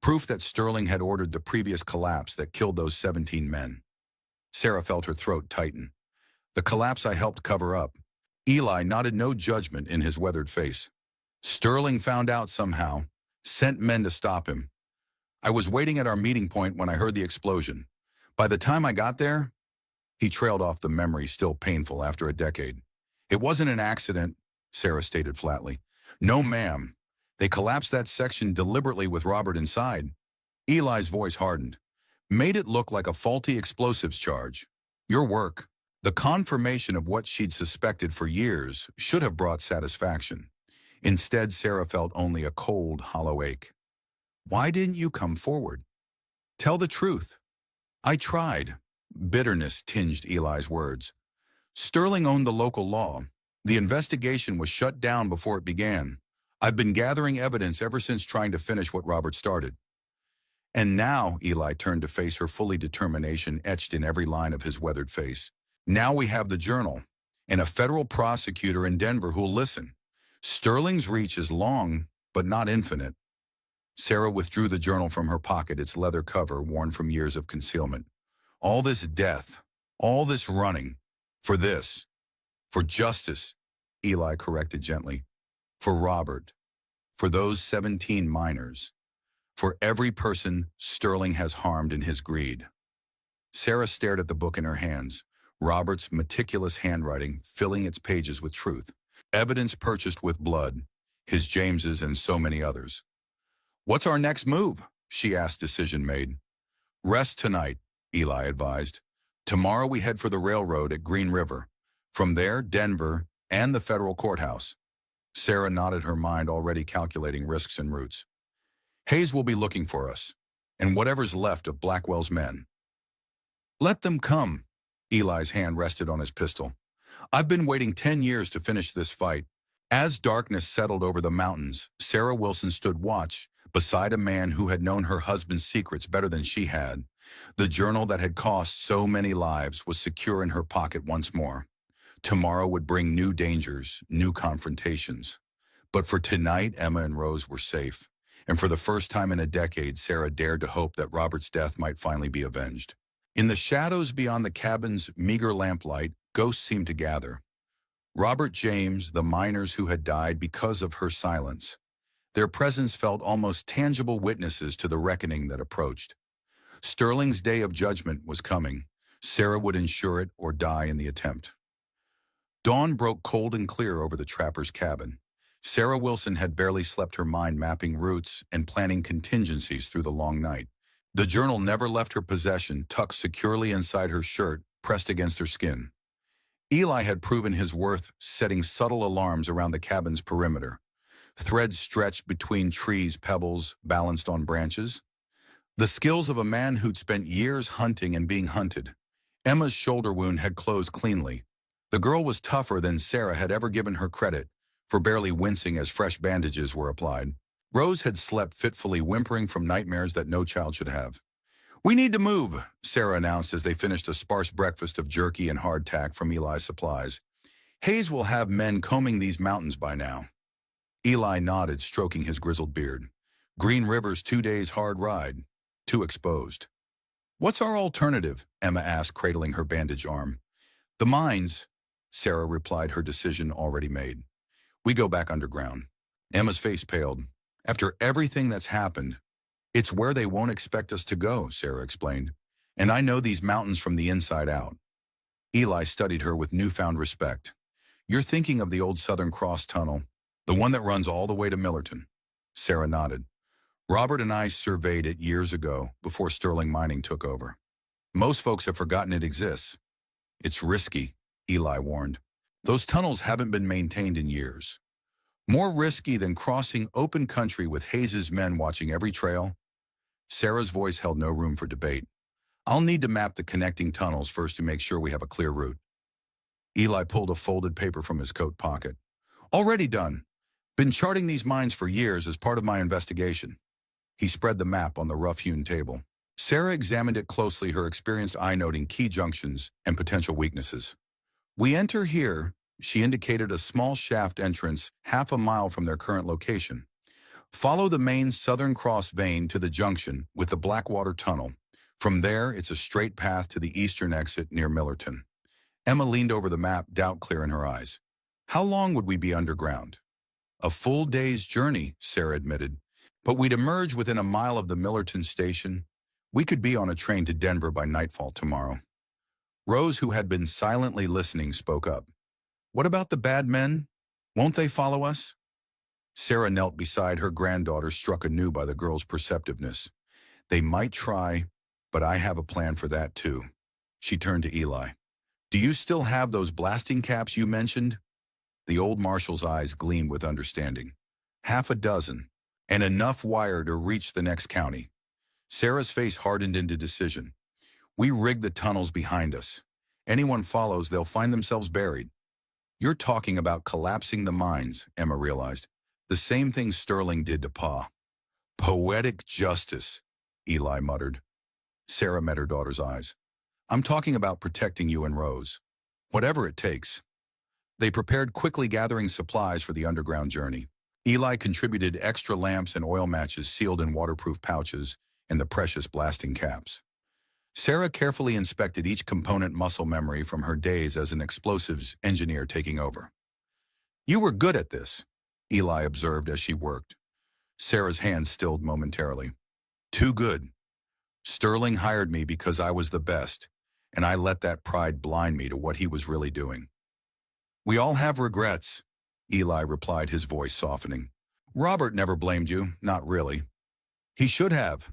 S1: Proof that Sterling had ordered the previous collapse that killed those 17 men. Sarah felt her throat tighten. "The collapse I helped cover up." Eli nodded, no judgment in his weathered face. "Sterling found out somehow, sent men to stop him. I was waiting at our meeting point when I heard the explosion. By the time I got there," he trailed off, the memory still painful after a decade. "It wasn't an accident," Sarah stated flatly. "No, ma'am. They collapsed that section deliberately with Robert inside." Eli's voice hardened. "Made it look like a faulty explosives charge. Your work, the confirmation of what she'd suspected for years, should have brought satisfaction." Instead, Sarah felt only a cold, hollow ache. "Why didn't you come forward? Tell the truth." "I tried." Bitterness tinged Eli's words. "Sterling owned the local law. The investigation was shut down before it began. I've been gathering evidence ever since, trying to finish what Robert started." "And now," Eli turned to face her, fully determination etched in every line of his weathered face, "now we have the journal, and a federal prosecutor in Denver who'll listen. Sterling's reach is long, but not infinite." Sarah withdrew the journal from her pocket, its leather cover worn from years of concealment. "All this death, all this running, for this, for justice," Eli corrected gently. "For Robert, for those 17 minors, for every person Sterling has harmed in his greed." Sarah stared at the book in her hands, Robert's meticulous handwriting filling its pages with truth. Evidence purchased with blood, his James's and so many others. "What's our next move?" she asked, decision made. "Rest tonight," Eli advised. "Tomorrow we head for the railroad at Green River. From there, Denver and the federal courthouse." Sarah nodded, her mind already calculating risks and routes. "Hayes will be looking for us, and whatever's left of Blackwell's men." "Let them come." Eli's hand rested on his pistol. "I've been waiting 10 years to finish this fight." As darkness settled over the mountains, Sarah Wilson stood watch beside a man who had known her husband's secrets better than she had. The journal that had cost so many lives was secure in her pocket once more. Tomorrow would bring new dangers, new confrontations. But for tonight, Emma and Rose were safe. And for the first time in a decade, Sarah dared to hope that Robert's death might finally be avenged. In the shadows beyond the cabin's meager lamplight, ghosts seemed to gather. Robert, James, the miners who had died because of her silence. Their presence felt almost tangible witnesses to the reckoning that approached. Sterling's day of judgment was coming. Sarah would ensure it or die in the attempt. Dawn broke cold and clear over the trapper's cabin. Sarah Wilson had barely slept, her mind mapping routes and planning contingencies through the long night. The journal never left her possession, tucked securely inside her shirt, pressed against her skin. Eli had proven his worth, setting subtle alarms around the cabin's perimeter. Threads stretched between trees, pebbles balanced on branches. The skills of a man who'd spent years hunting and being hunted. Emma's shoulder wound had closed cleanly. The girl was tougher than Sarah had ever given her credit, for barely wincing as fresh bandages were applied. Rose had slept fitfully, whimpering from nightmares that no child should have. "We need to move," Sarah announced as they finished a sparse breakfast of jerky and hardtack from Eli's supplies. "Hayes will have men combing these mountains by now." Eli nodded, stroking his grizzled beard. "Green River's 2 days' hard ride. Too exposed." "What's our alternative?" Emma asked, cradling her bandaged arm. "The mines," Sarah replied, her decision already made. "We go back underground." Emma's face paled. "After everything that's happened, it's where they won't expect us to go," Sarah explained. "And I know these mountains from the inside out." Eli studied her with newfound respect. "You're thinking of the old Southern Cross Tunnel, the one that runs all the way to Millerton." Sarah nodded. Robert and I surveyed it years ago, before Sterling Mining took over. Most folks have forgotten it exists. It's risky, Eli warned. Those tunnels haven't been maintained in years. More risky than crossing open country with Hayes's men watching every trail. Sarah's voice held no room for debate. I'll need to map the connecting tunnels first to make sure we have a clear route. Eli pulled a folded paper from his coat pocket. Already done. Been charting these mines for years as part of my investigation. He spread the map on the rough-hewn table. Sarah examined it closely, her experienced eye noting key junctions and potential weaknesses. We enter here, she indicated a small shaft entrance half a mile from their current location. Follow the main Southern Cross vein to the junction with the Blackwater Tunnel. From there, it's a straight path to the eastern exit near Millerton. Emma leaned over the map, doubt clear in her eyes. How long would we be underground? A full day's journey, Sarah admitted. But we'd emerge within a mile of the Millerton station. We could be on a train to Denver by nightfall tomorrow. Rose, who had been silently listening, spoke up. What about the bad men? Won't they follow us? Sarah knelt beside her granddaughter, struck anew by the girl's perceptiveness. They might try, but I have a plan for that too. She turned to Eli. Do you still have those blasting caps you mentioned? The old marshal's eyes gleamed with understanding. Half a dozen, and enough wire to reach the next county. Sarah's face hardened into decision. We rigged the tunnels behind us. Anyone follows, they'll find themselves buried. You're talking about collapsing the mines, Emma realized. The same thing Sterling did to Pa. Poetic justice, Eli muttered. Sarah met her daughter's eyes. I'm talking about protecting you and Rose. Whatever it takes. They prepared, quickly gathering supplies for the underground journey. Eli contributed extra lamps and oil matches sealed in waterproof pouches and the precious blasting caps. Sarah carefully inspected each component, muscle memory from her days as an explosives engineer taking over. You were good at this, Eli observed as she worked. Sarah's hands stilled momentarily. Too good. Sterling hired me because I was the best, and I let that pride blind me to what he was really doing. We all have regrets, Eli replied, his voice softening. Robert never blamed you, not really. He should have.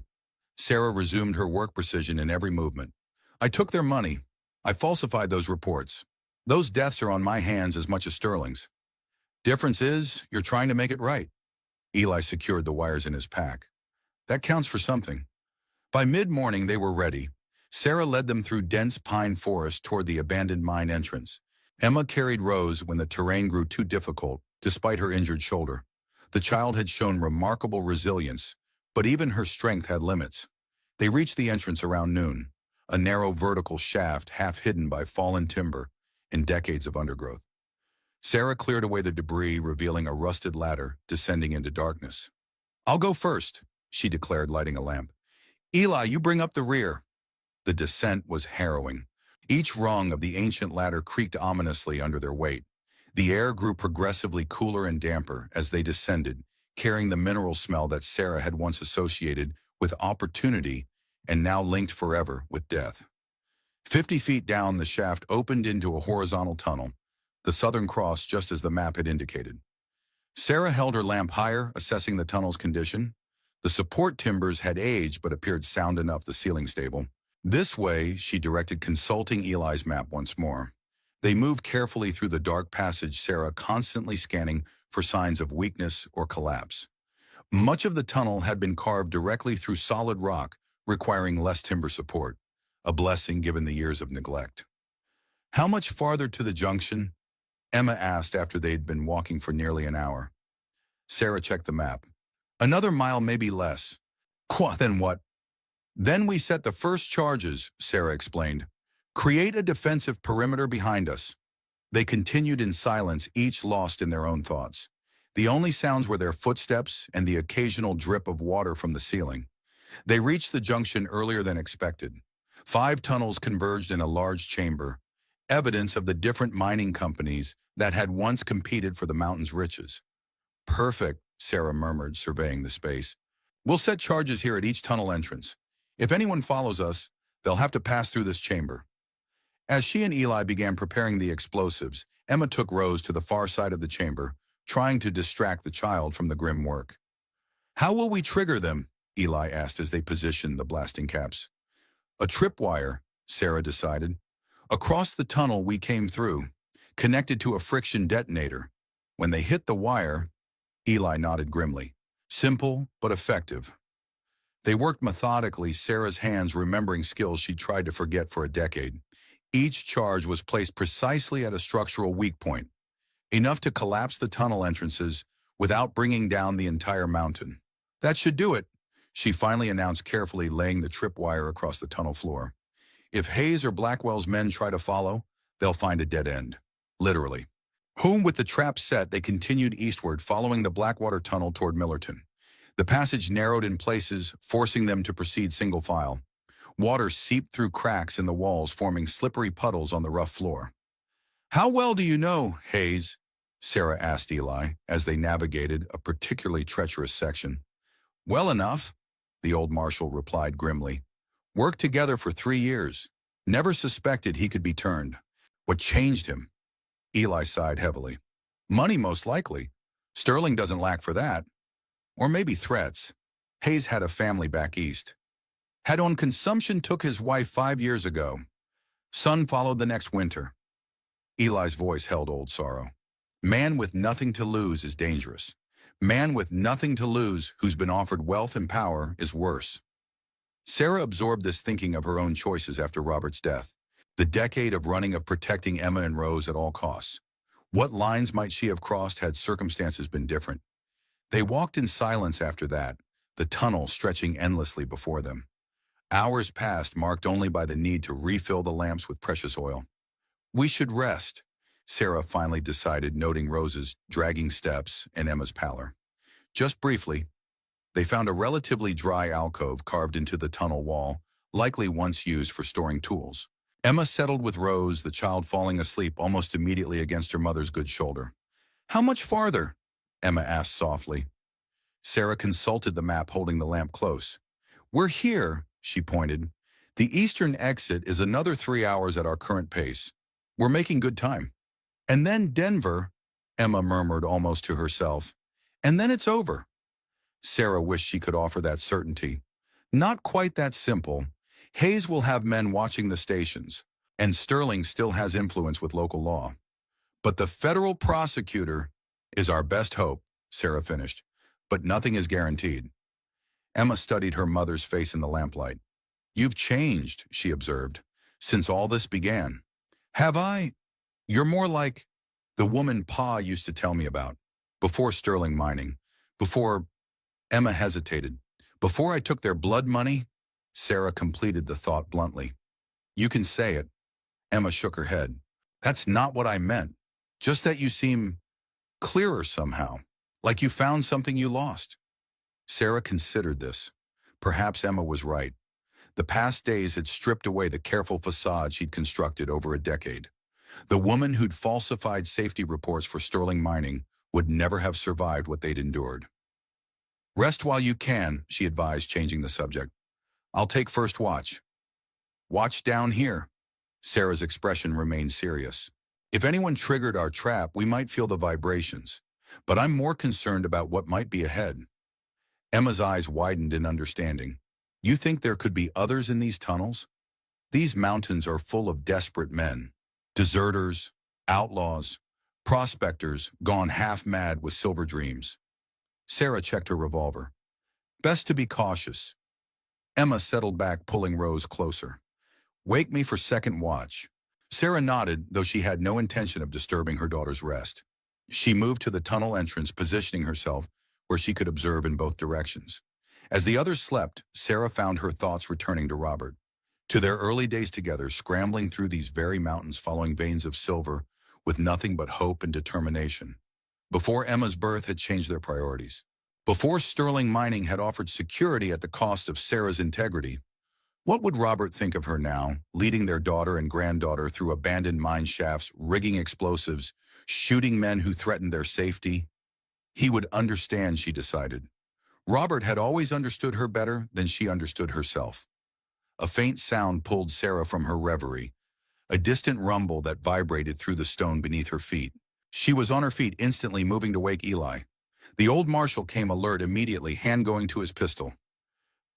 S1: Sarah resumed her work, precision in every movement. I took their money. I falsified those reports. Those deaths are on my hands as much as Sterling's. Difference is, you're trying to make it right. Eli secured the wires in his pack. That counts for something. By mid-morning, they were ready. Sarah led them through dense pine forest toward the abandoned mine entrance. Emma carried Rose when the terrain grew too difficult, despite her injured shoulder. The child had shown remarkable resilience, but even her strength had limits. They reached the entrance around noon, a narrow vertical shaft half hidden by fallen timber and decades of undergrowth. Sarah cleared away the debris, revealing a rusted ladder descending into darkness. I'll go first, she declared, lighting a lamp. Eli, you bring up the rear. The descent was harrowing. Each rung of the ancient ladder creaked ominously under their weight. The air grew progressively cooler and damper as they descended, carrying the mineral smell that Sarah had once associated with opportunity and now linked forever with death. 50 feet down, the shaft opened into a horizontal tunnel, the Southern Cross just as the map had indicated. Sarah held her lamp higher, assessing the tunnel's condition. The support timbers had aged but appeared sound enough, the ceiling stable. This way, she directed, consulting Eli's map once more. They moved carefully through the dark passage, Sarah constantly scanning for signs of weakness or collapse. Much of the tunnel had been carved directly through solid rock, requiring less timber support, a blessing given the years of neglect. How much farther to the junction? Emma asked after they'd been walking for nearly an hour. Sarah checked the map. Another mile, maybe less. Then what? Then we set the first charges, Sarah explained. Create a defensive perimeter behind us. They continued in silence, each lost in their own thoughts. The only sounds were their footsteps and the occasional drip of water from the ceiling. They reached the junction earlier than expected. 5 tunnels converged in a large chamber, evidence of the different mining companies that had once competed for the mountain's riches. Perfect, Sarah murmured, surveying the space. We'll set charges here at each tunnel entrance. If anyone follows us, they'll have to pass through this chamber. As she and Eli began preparing the explosives, Emma took Rose to the far side of the chamber, trying to distract the child from the grim work. How will we trigger them? Eli asked as they positioned the blasting caps. A tripwire, Sarah decided. Across the tunnel we came through, connected to a friction detonator. When they hit the wire, Eli nodded grimly. Simple, but effective. They worked methodically, Sarah's hands remembering skills she'd tried to forget for a decade. Each charge was placed precisely at a structural weak point, enough to collapse the tunnel entrances without bringing down the entire mountain. That should do it, she finally announced, carefully laying the tripwire across the tunnel floor. If Hayes or Blackwell's men try to follow, they'll find a dead end. Literally. Home with the trap set, they continued eastward, following the Blackwater Tunnel toward Millerton. The passage narrowed in places, forcing them to proceed single file. Water seeped through cracks in the walls, forming slippery puddles on the rough floor. How well do you know, Hayes? Sarah asked Eli, as they navigated a particularly treacherous section. Well enough, the old marshal replied grimly. Worked together for 3 years. Never suspected he could be turned. What changed him? Eli sighed heavily. Money, most likely. Sterling doesn't lack for that. Or maybe threats. Hayes had a family back east. Had on consumption, took his wife 5 years ago. Son followed the next winter. Eli's voice held old sorrow. Man with nothing to lose is dangerous. Man with nothing to lose who's been offered wealth and power is worse. Sarah absorbed this, thinking of her own choices after Robert's death. The decade of running, of protecting Emma and Rose at all costs. What lines might she have crossed had circumstances been different? They walked in silence after that, the tunnel stretching endlessly before them. Hours passed, marked only by the need to refill the lamps with precious oil. We should rest, Sarah finally decided, noting Rose's dragging steps and Emma's pallor. Just briefly, they found a relatively dry alcove carved into the tunnel wall, likely once used for storing tools. Emma settled with Rose, the child falling asleep almost immediately against her mother's good shoulder. How much farther? Emma asked softly. Sarah consulted the map, holding the lamp close. We're here, she pointed. The eastern exit is another 3 hours at our current pace. We're making good time. And then Denver, Emma murmured almost to herself. And then it's over. Sarah wished she could offer that certainty. Not quite that simple. Hayes will have men watching the stations, and Sterling still has influence with local law. But the federal prosecutor is our best hope, Sarah finished. But nothing is guaranteed. Emma studied her mother's face in the lamplight. You've changed, she observed, since all this began. Have I? You're more like the woman Pa used to tell me about. Before Sterling Mining. Before... Emma hesitated. Before I took their blood money? Sarah completed the thought bluntly. You can say it. Emma shook her head. That's not what I meant. Just that you seem clearer somehow. Like you found something you lost. Sarah considered this. Perhaps Emma was right. The past days had stripped away the careful facade she'd constructed over a decade. The woman who'd falsified safety reports for Sterling Mining would never have survived what they'd endured. Rest while you can, she advised, changing the subject. I'll take first watch. Watch down here. Sarah's expression remained serious. If anyone triggered our trap, we might feel the vibrations. But I'm more concerned about what might be ahead. Emma's eyes widened in understanding. You think there could be others in these tunnels? These mountains are full of desperate men. Deserters, outlaws, prospectors gone half mad with silver dreams. Sarah checked her revolver. Best to be cautious. Emma settled back, pulling Rose closer. Wake me for second watch. Sarah nodded, though she had no intention of disturbing her daughter's rest. She moved to the tunnel entrance, positioning herself where she could observe in both directions. As the others slept, Sarah found her thoughts returning to Robert. To their early days together, scrambling through these very mountains, following veins of silver, with nothing but hope and determination. Before Emma's birth had changed their priorities. Before Sterling Mining had offered security at the cost of Sarah's integrity. What would Robert think of her now, leading their daughter and granddaughter through abandoned mine shafts, rigging explosives, shooting men who threatened their safety? He would understand, she decided. Robert had always understood her better than she understood herself. A faint sound pulled Sarah from her reverie, a distant rumble that vibrated through the stone beneath her feet. She was on her feet, instantly moving to wake Eli. The old marshal came alert immediately, hand going to his pistol.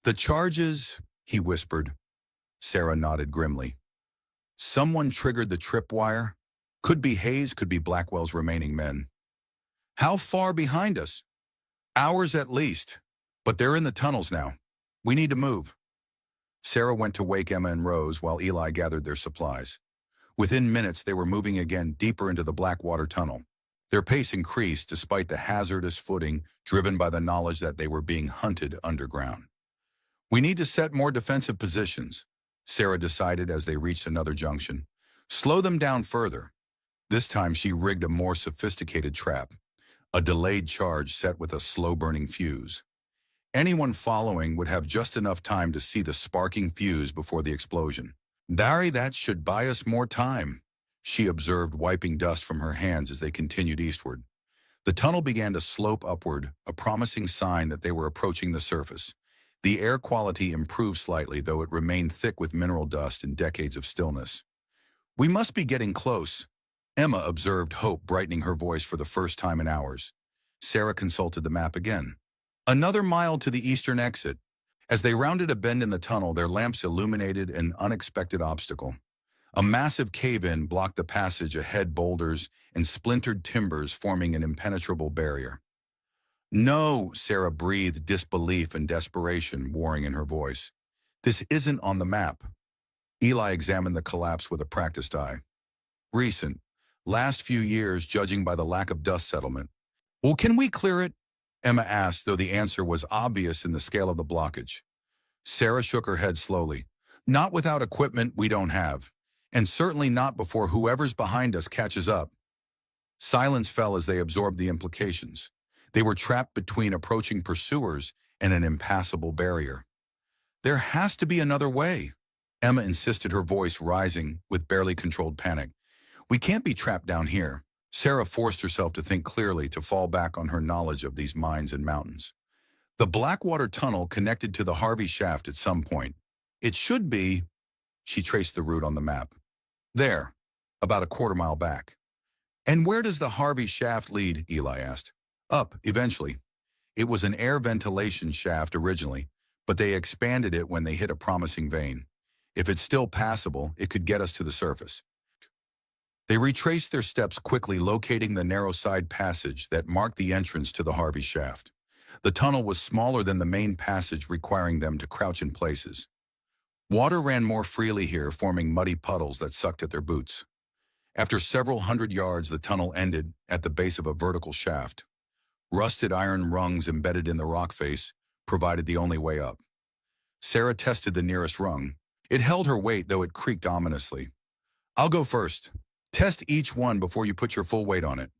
S1: "The charges," he whispered. Sarah nodded grimly. "Someone triggered the tripwire. Could be Hayes, could be Blackwell's remaining men." "How far behind us?" "Hours at least. But they're in the tunnels now. We need to move." Sarah went to wake Emma and Rose while Eli gathered their supplies. Within minutes, they were moving again deeper into the Blackwater tunnel. Their pace increased despite the hazardous footing driven by the knowledge that they were being hunted underground. "We need to set more defensive positions," Sarah decided as they reached another junction. "Slow them down further." This time she rigged a more sophisticated trap, a delayed charge set with a slow-burning fuse. Anyone following would have just enough time to see the sparking fuse before the explosion. "Dari, that should buy us more time," she observed, wiping dust from her hands as they continued eastward. The tunnel began to slope upward, a promising sign that they were approaching the surface. The air quality improved slightly, though it remained thick with mineral dust and decades of stillness. "We must be getting close," Emma observed, hope brightening her voice for the first time in hours. Sarah consulted the map again. Another mile to the eastern exit. As they rounded a bend in the tunnel, their lamps illuminated an unexpected obstacle. A massive cave-in blocked the passage ahead, boulders and splintered timbers forming an impenetrable barrier. "No," Sarah breathed, disbelief and desperation warring in her voice. "This isn't on the map." Eli examined the collapse with a practiced eye. "Recent. Last few years, judging by the lack of dust settlement." "Well, can we clear it?" Emma asked, though the answer was obvious in the scale of the blockage. Sarah shook her head slowly. "Not without equipment we don't have, and certainly not before whoever's behind us catches up." Silence fell as they absorbed the implications. They were trapped between approaching pursuers and an impassable barrier. "There has to be another way," Emma insisted, her voice rising with barely controlled panic. "We can't be trapped down here." Sarah forced herself to think clearly, to fall back on her knowledge of these mines and mountains. "The Blackwater Tunnel connected to the Harvey shaft at some point. It should be—" She traced the route on the map. "There, about a quarter-mile back." "And where does the Harvey shaft lead?" Eli asked. "Up, eventually. It was an air ventilation shaft originally, but they expanded it when they hit a promising vein. If it's still passable, it could get us to the surface." They retraced their steps quickly, locating the narrow side passage that marked the entrance to the Harvey shaft. The tunnel was smaller than the main passage, requiring them to crouch in places. Water ran more freely here, forming muddy puddles that sucked at their boots. After several hundred yards, the tunnel ended at the base of a vertical shaft. Rusted iron rungs embedded in the rock face provided the only way up. Sarah tested the nearest rung. It held her weight, though it creaked ominously. "I'll go first. Test each one before you put your full weight on it."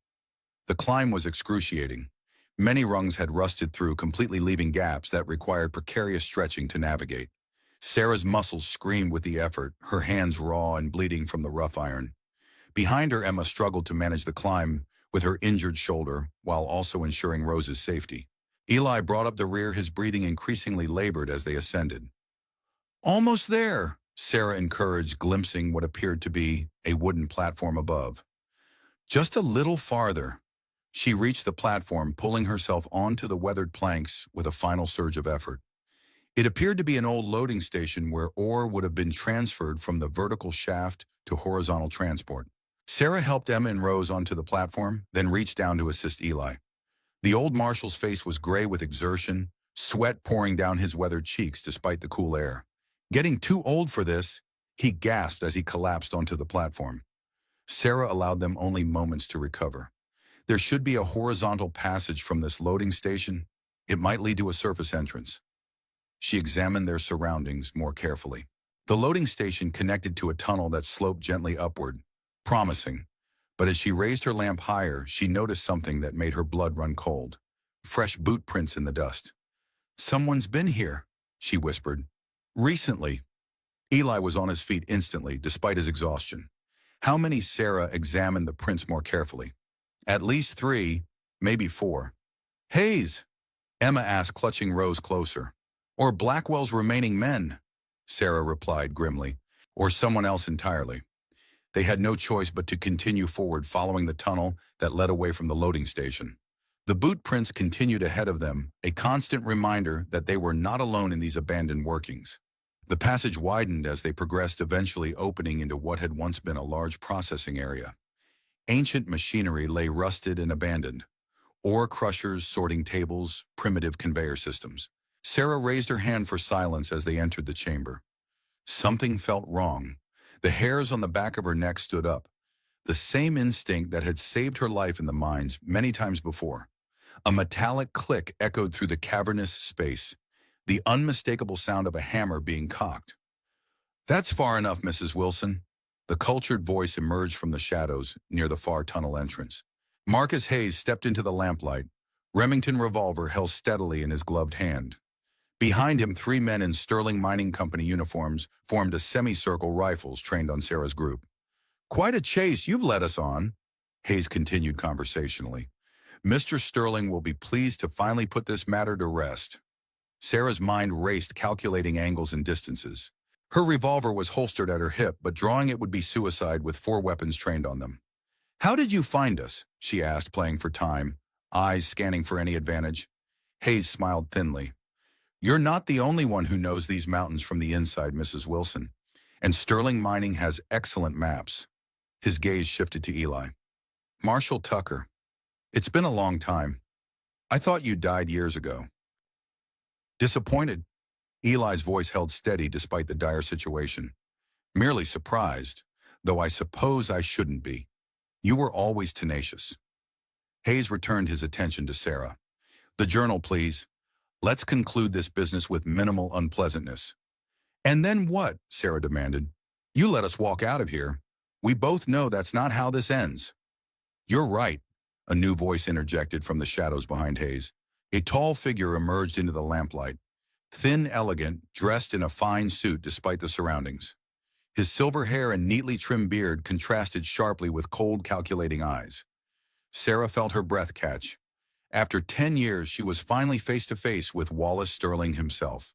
S1: The climb was excruciating. Many rungs had rusted through, completely leaving gaps that required precarious stretching to navigate. Sarah's muscles screamed with the effort, her hands raw and bleeding from the rough iron. Behind her, Emma struggled to manage the climb with her injured shoulder, while also ensuring Rose's safety. Eli brought up the rear, his breathing increasingly labored as they ascended. "Almost there," Sarah encouraged, glimpsing what appeared to be a wooden platform above. "Just a little farther." She reached the platform, pulling herself onto the weathered planks with a final surge of effort. It appeared to be an old loading station where ore would have been transferred from the vertical shaft to horizontal transport. Sarah helped Emma and Rose onto the platform, then reached down to assist Eli. The old marshal's face was gray with exertion, sweat pouring down his weathered cheeks despite the cool air. "Getting too old for this," he gasped as he collapsed onto the platform. Sarah allowed them only moments to recover. There should be a horizontal passage from this loading station. It might lead to a surface entrance. She examined their surroundings more carefully. The loading station connected to a tunnel that sloped gently upward, promising. But as she raised her lamp higher, she noticed something that made her blood run cold. Fresh boot prints in the dust. "Someone's been here," she whispered. "Recently." Eli was on his feet instantly, despite his exhaustion. How many? Sarah examined the prints more carefully. "At least 3, maybe 4. "Hayes?" Emma asked, clutching Rose closer. "Or Blackwell's remaining men," Sarah replied grimly. "Or someone else entirely." They had no choice but to continue forward, following the tunnel that led away from the loading station. The boot prints continued ahead of them, a constant reminder that they were not alone in these abandoned workings. The passage widened as they progressed, eventually opening into what had once been a large processing area. Ancient machinery lay rusted and abandoned. Ore crushers, sorting tables, primitive conveyor systems. Sarah raised her hand for silence as they entered the chamber. Something felt wrong. The hairs on the back of her neck stood up. The same instinct that had saved her life in the mines many times before. A metallic click echoed through the cavernous space, the unmistakable sound of a hammer being cocked. "That's far enough, Mrs. Wilson." The cultured voice emerged from the shadows near the far tunnel entrance. Marcus Hayes stepped into the lamplight, Remington revolver held steadily in his gloved hand. Behind him, 3 men in Sterling Mining Company uniforms formed a semicircle, rifles trained on Sarah's group. "Quite a chase you've led us on," Hayes continued conversationally. "Mr. Sterling will be pleased to finally put this matter to rest." Sarah's mind raced, calculating angles and distances. Her revolver was holstered at her hip, but drawing it would be suicide with 4 weapons trained on them. "How did you find us?" she asked, playing for time, eyes scanning for any advantage. Hayes smiled thinly. "You're not the only one who knows these mountains from the inside, Mrs. Wilson, and Sterling Mining has excellent maps." His gaze shifted to Eli. "Marshall Tucker. It's been a long time. I thought you died years ago." "Disappointed?" Eli's voice held steady despite the dire situation. "Merely surprised, though I suppose I shouldn't be. You were always tenacious." Hayes returned his attention to Sarah. "The journal, please. Let's conclude this business with minimal unpleasantness." "And then what?" Sarah demanded. "You let us walk out of here. We both know that's not how this ends." "You're right," a new voice interjected from the shadows behind Hayes. A tall figure emerged into the lamplight. Thin, elegant, dressed in a fine suit despite the surroundings. His silver hair and neatly trimmed beard contrasted sharply with cold, calculating eyes. Sarah felt her breath catch. After 10 years, she was finally face to face with Wallace Sterling himself.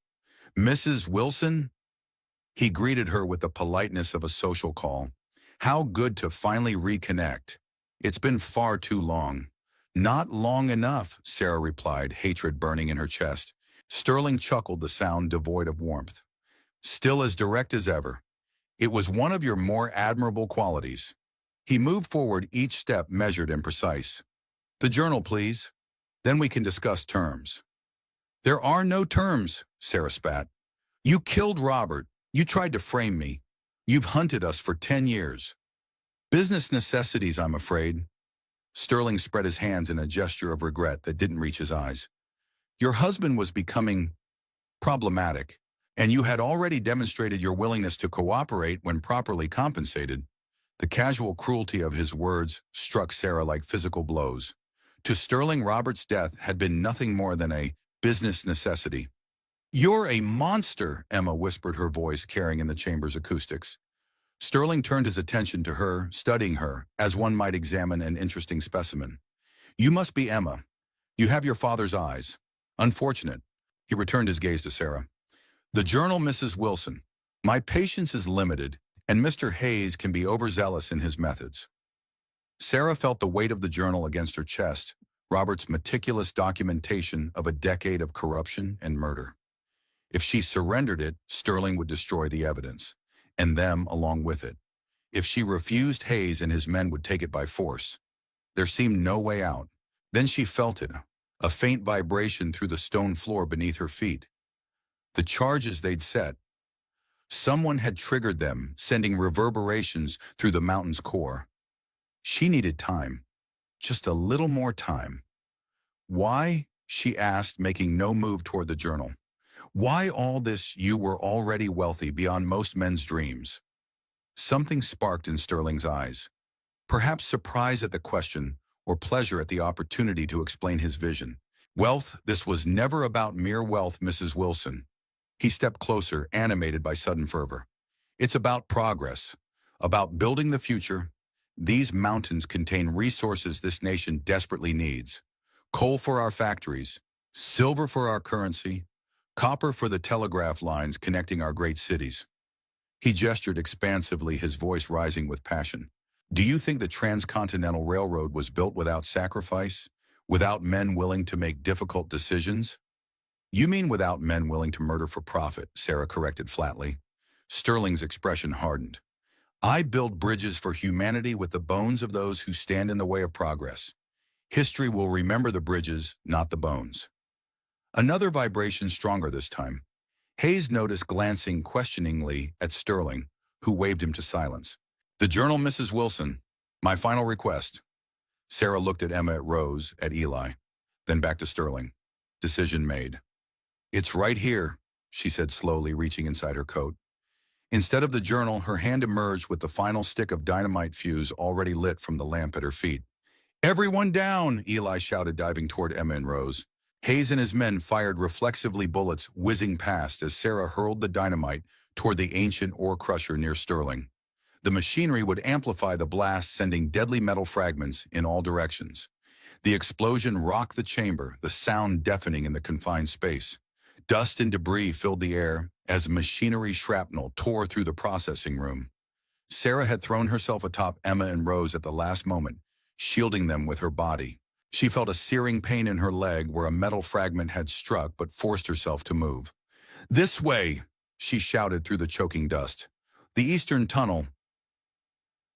S1: "Mrs. Wilson?" He greeted her with the politeness of a social call. "How good to finally reconnect. It's been far too long." "Not long enough," Sarah replied, hatred burning in her chest. Sterling chuckled, the sound devoid of warmth. "Still as direct as ever. It was one of your more admirable qualities." He moved forward, each step measured and precise. "The journal, please. Then we can discuss terms." "There are no terms," Sarah spat. "You killed Robert. You tried to frame me. You've hunted us for 10 years. Business necessities, I'm afraid." Sterling spread his hands in a gesture of regret that didn't reach his eyes. "Your husband was becoming problematic, and you had already demonstrated your willingness to cooperate when properly compensated." The casual cruelty of his words struck Sarah like physical blows. To Sterling, Robert's death had been nothing more than a business necessity. "You're a monster," Emma whispered, her voice carrying in the chamber's acoustics. Sterling turned his attention to her, studying her, as one might examine an interesting specimen. "You must be Emma. You have your father's eyes. Unfortunate." He returned his gaze to Sarah. "The journal, Mrs. Wilson. My patience is limited, and Mr. Hayes can be overzealous in his methods." Sarah felt the weight of the journal against her chest, Robert's meticulous documentation of a decade of corruption and murder. If she surrendered it, Sterling would destroy the evidence, and them along with it. If she refused, Hayes and his men would take it by force. There seemed no way out. Then she felt it, a faint vibration through the stone floor beneath her feet. The charges they'd set. Someone had triggered them, sending reverberations through the mountain's core. She needed time. Just a little more time. "Why?" she asked, making no move toward the journal. "Why all this? You were already wealthy beyond most men's dreams." Something sparked in Sterling's eyes. Perhaps surprise at the question, or pleasure at the opportunity to explain his vision. "Wealth, this was never about mere wealth, Mrs. Wilson." He stepped closer, animated by sudden fervor. "It's about progress, about building the future. These mountains contain resources this nation desperately needs. Coal for our factories, silver for our currency, copper for the telegraph lines connecting our great cities." He gestured expansively, his voice rising with passion. "Do you think the Transcontinental Railroad was built without sacrifice, Without men willing to make difficult decisions? You mean without men willing to murder for profit, Sarah corrected flatly. Sterling's expression hardened. I build bridges for humanity with the bones of those who stand in the way of progress. History will remember the bridges, not the bones. Another vibration stronger this time. Hayes noticed glancing questioningly at Sterling, who waved him to silence. The journal, Mrs. Wilson. My final request. Sarah looked at Emma, at Rose, at Eli, then back to Sterling. Decision made. It's right here, she said slowly, reaching inside her coat. Instead of the journal, her hand emerged with the final stick of dynamite fuse already lit from the lamp at her feet. Everyone down, Eli shouted, diving toward Emma and Rose. Hayes and his men fired reflexively, bullets whizzing past as Sarah hurled the dynamite toward the ancient ore crusher near Sterling. The machinery would amplify the blast, sending deadly metal fragments in all directions. The explosion rocked the chamber, the sound deafening in the confined space. Dust and debris filled the air as machinery shrapnel tore through the processing room. Sarah had thrown herself atop Emma and Rose at the last moment, shielding them with her body. She felt a searing pain in her leg where a metal fragment had struck but forced herself to move. This way, she shouted through the choking dust. The eastern tunnel.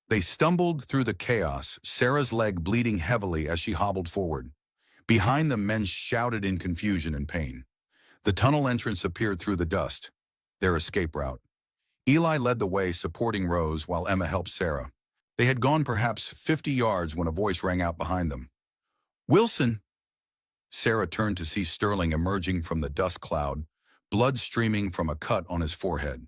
S1: They stumbled through the chaos, Sarah's leg bleeding heavily as she hobbled forward. Behind them, men shouted in confusion and pain. The tunnel entrance appeared through the dust, their escape route. Eli led the way, supporting Rose, while Emma helped Sarah. They had gone perhaps 50 yards when a voice rang out behind them. Wilson! Sarah turned to see Sterling emerging from the dust cloud, blood streaming from a cut on his forehead.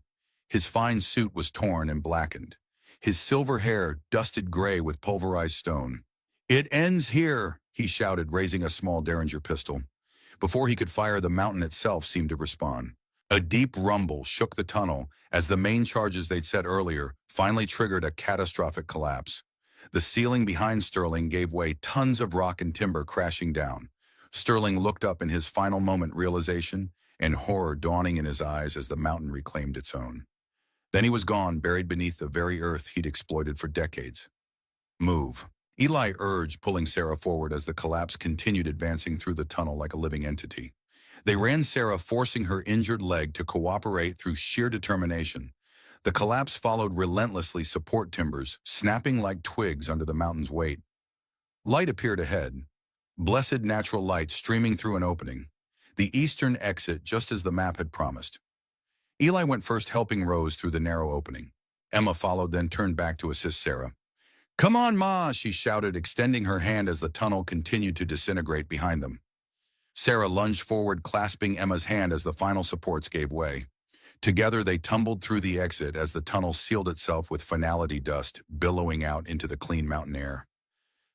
S1: His fine suit was torn and blackened, his silver hair dusted gray with pulverized stone. It ends here, he shouted, raising a small Derringer pistol. Before he could fire, the mountain itself seemed to respond. A deep rumble shook the tunnel as the main charges they'd set earlier finally triggered a catastrophic collapse. The ceiling behind Sterling gave way, tons of rock and timber crashing down. Sterling looked up in his final moment realization and horror dawning in his eyes as the mountain reclaimed its own. Then he was gone, buried beneath the very earth he'd exploited for decades. Move. Eli urged, pulling Sarah forward as the collapse continued, advancing through the tunnel like a living entity. They ran Sarah, forcing her injured leg to cooperate through sheer determination. The collapse followed relentlessly, support timbers snapping like twigs under the mountain's weight. Light appeared ahead, blessed natural light streaming through an opening, the eastern exit, just as the map had promised. Eli went first, helping Rose through the narrow opening. Emma followed, then turned back to assist Sarah. Come on, Ma, she shouted, extending her hand as the tunnel continued to disintegrate behind them. Sarah lunged forward, clasping Emma's hand as the final supports gave way. Together, they tumbled through the exit as the tunnel sealed itself with finality, dust billowing out into the clean mountain air.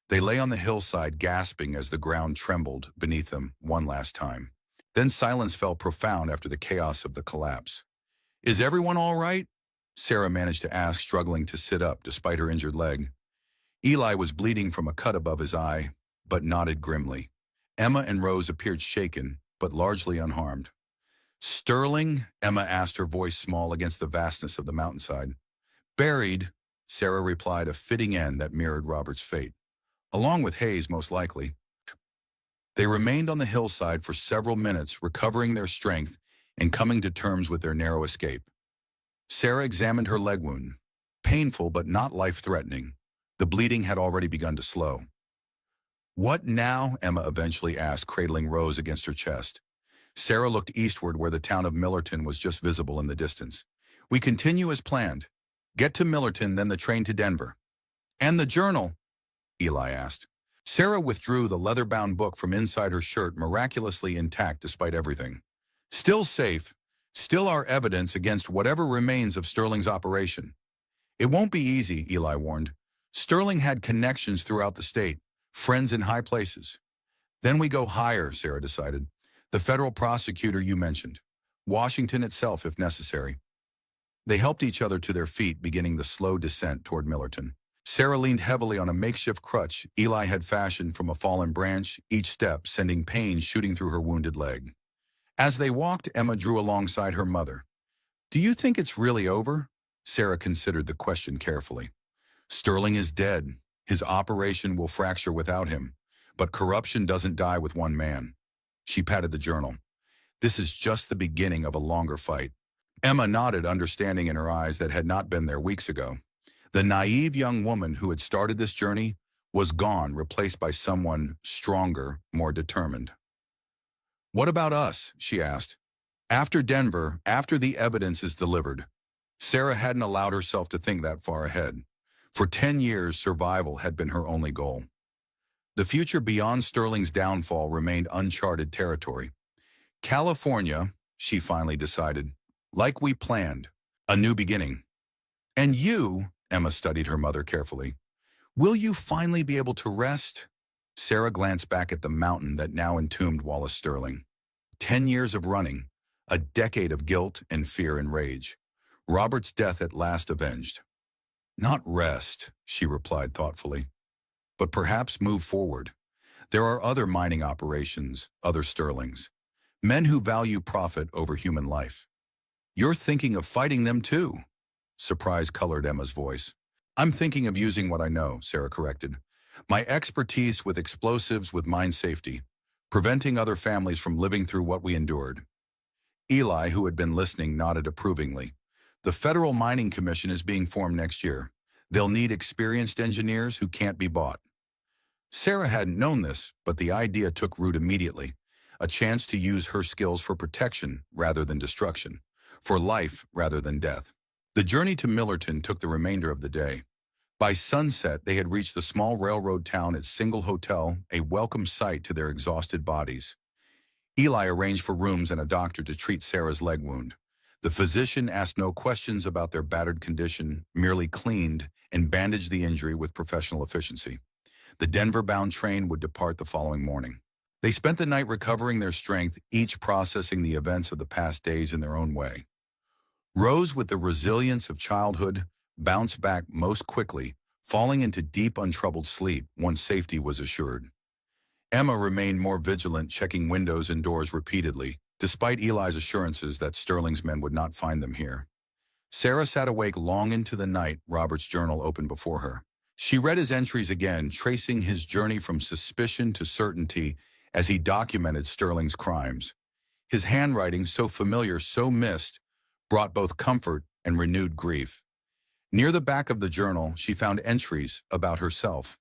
S1: They lay on the hillside, gasping as the ground trembled beneath them one last time. Then silence fell profound after the chaos of the collapse. Is everyone all right? Sarah managed to ask, struggling to sit up despite her injured leg. Eli was bleeding from a cut above his eye, but nodded grimly. Emma and Rose appeared shaken, but largely unharmed. Sterling? Emma asked, her voice small against the vastness of the mountainside. Buried, Sarah replied, a fitting end that mirrored Robert's fate. Along with Hayes, most likely. They remained on the hillside for several minutes, recovering their strength and coming to terms with their narrow escape. Sarah examined her leg wound. Painful, but not life-threatening. The bleeding had already begun to slow. What now? Emma eventually asked, cradling Rose against her chest. Sarah looked eastward, where the town of Millerton was just visible in the distance. We continue as planned. Get to Millerton, then the train to Denver. And the journal? Eli asked. Sarah withdrew the leather-bound book from inside her shirt, miraculously intact despite everything. Still safe, still our evidence against whatever remains of Sterling's operation. It won't be easy, Eli warned. Sterling had connections throughout the state, friends in high places. Then we go higher, Sarah decided. The federal prosecutor you mentioned. Washington itself, if necessary. They helped each other to their feet, beginning the slow descent toward Millerton. Sarah leaned heavily on a makeshift crutch Eli had fashioned from a fallen branch, each step sending pain shooting through her wounded leg. As they walked, Emma drew alongside her mother. Do you think it's really over? Sarah considered the question carefully. Sterling is dead. His operation will fracture without him. But corruption doesn't die with one man. She patted the journal. This is just the beginning of a longer fight. Emma nodded, understanding in her eyes that had not been there weeks ago. The naive young woman who had started this journey was gone, replaced by someone stronger, more determined. "What about us?" she asked. "After Denver, after the evidence is delivered." Sarah hadn't allowed herself to think that far ahead. For 10 years, survival had been her only goal. The future beyond Sterling's downfall remained uncharted territory. California, she finally decided, like we planned, a new beginning. "And you," Emma studied her mother carefully, "will you finally be able to rest?" Sarah glanced back at the mountain that now entombed Wallace Sterling. 10 years of running, a decade of guilt and fear and rage. Robert's death at last avenged. "Not rest," she replied thoughtfully, "but perhaps move forward. There are other mining operations, other Sterlings, men who value profit over human life." "You're thinking of fighting them too?" Surprise colored Emma's voice. "I'm thinking of using what I know," Sarah corrected. "My expertise with explosives, with mine safety, preventing other families from living through what we endured." Eli, who had been listening, nodded approvingly. "The Federal Mining Commission is being formed next year. They'll need experienced engineers who can't be bought." Sarah hadn't known this, but the idea took root immediately. A chance to use her skills for protection rather than destruction, for life rather than death. The journey to Millerton took the remainder of the day. By sunset, they had reached the small railroad town, its single hotel, a welcome sight to their exhausted bodies. Eli arranged for rooms and a doctor to treat Sarah's leg wound. The physician asked no questions about their battered condition, merely cleaned and bandaged the injury with professional efficiency. The Denver-bound train would depart the following morning. They spent the night recovering their strength, each processing the events of the past days in their own way. Rose, with the resilience of childhood, bounced back most quickly, falling into deep, untroubled sleep once safety was assured. Emma remained more vigilant, checking windows and doors repeatedly, despite Eli's assurances that Sterling's men would not find them here. Sarah sat awake long into the night, Robert's journal open before her. She read his entries again, tracing his journey from suspicion to certainty as he documented Sterling's crimes. His handwriting, so familiar, so missed, brought both comfort and renewed grief. Near the back of the journal, she found entries about herself.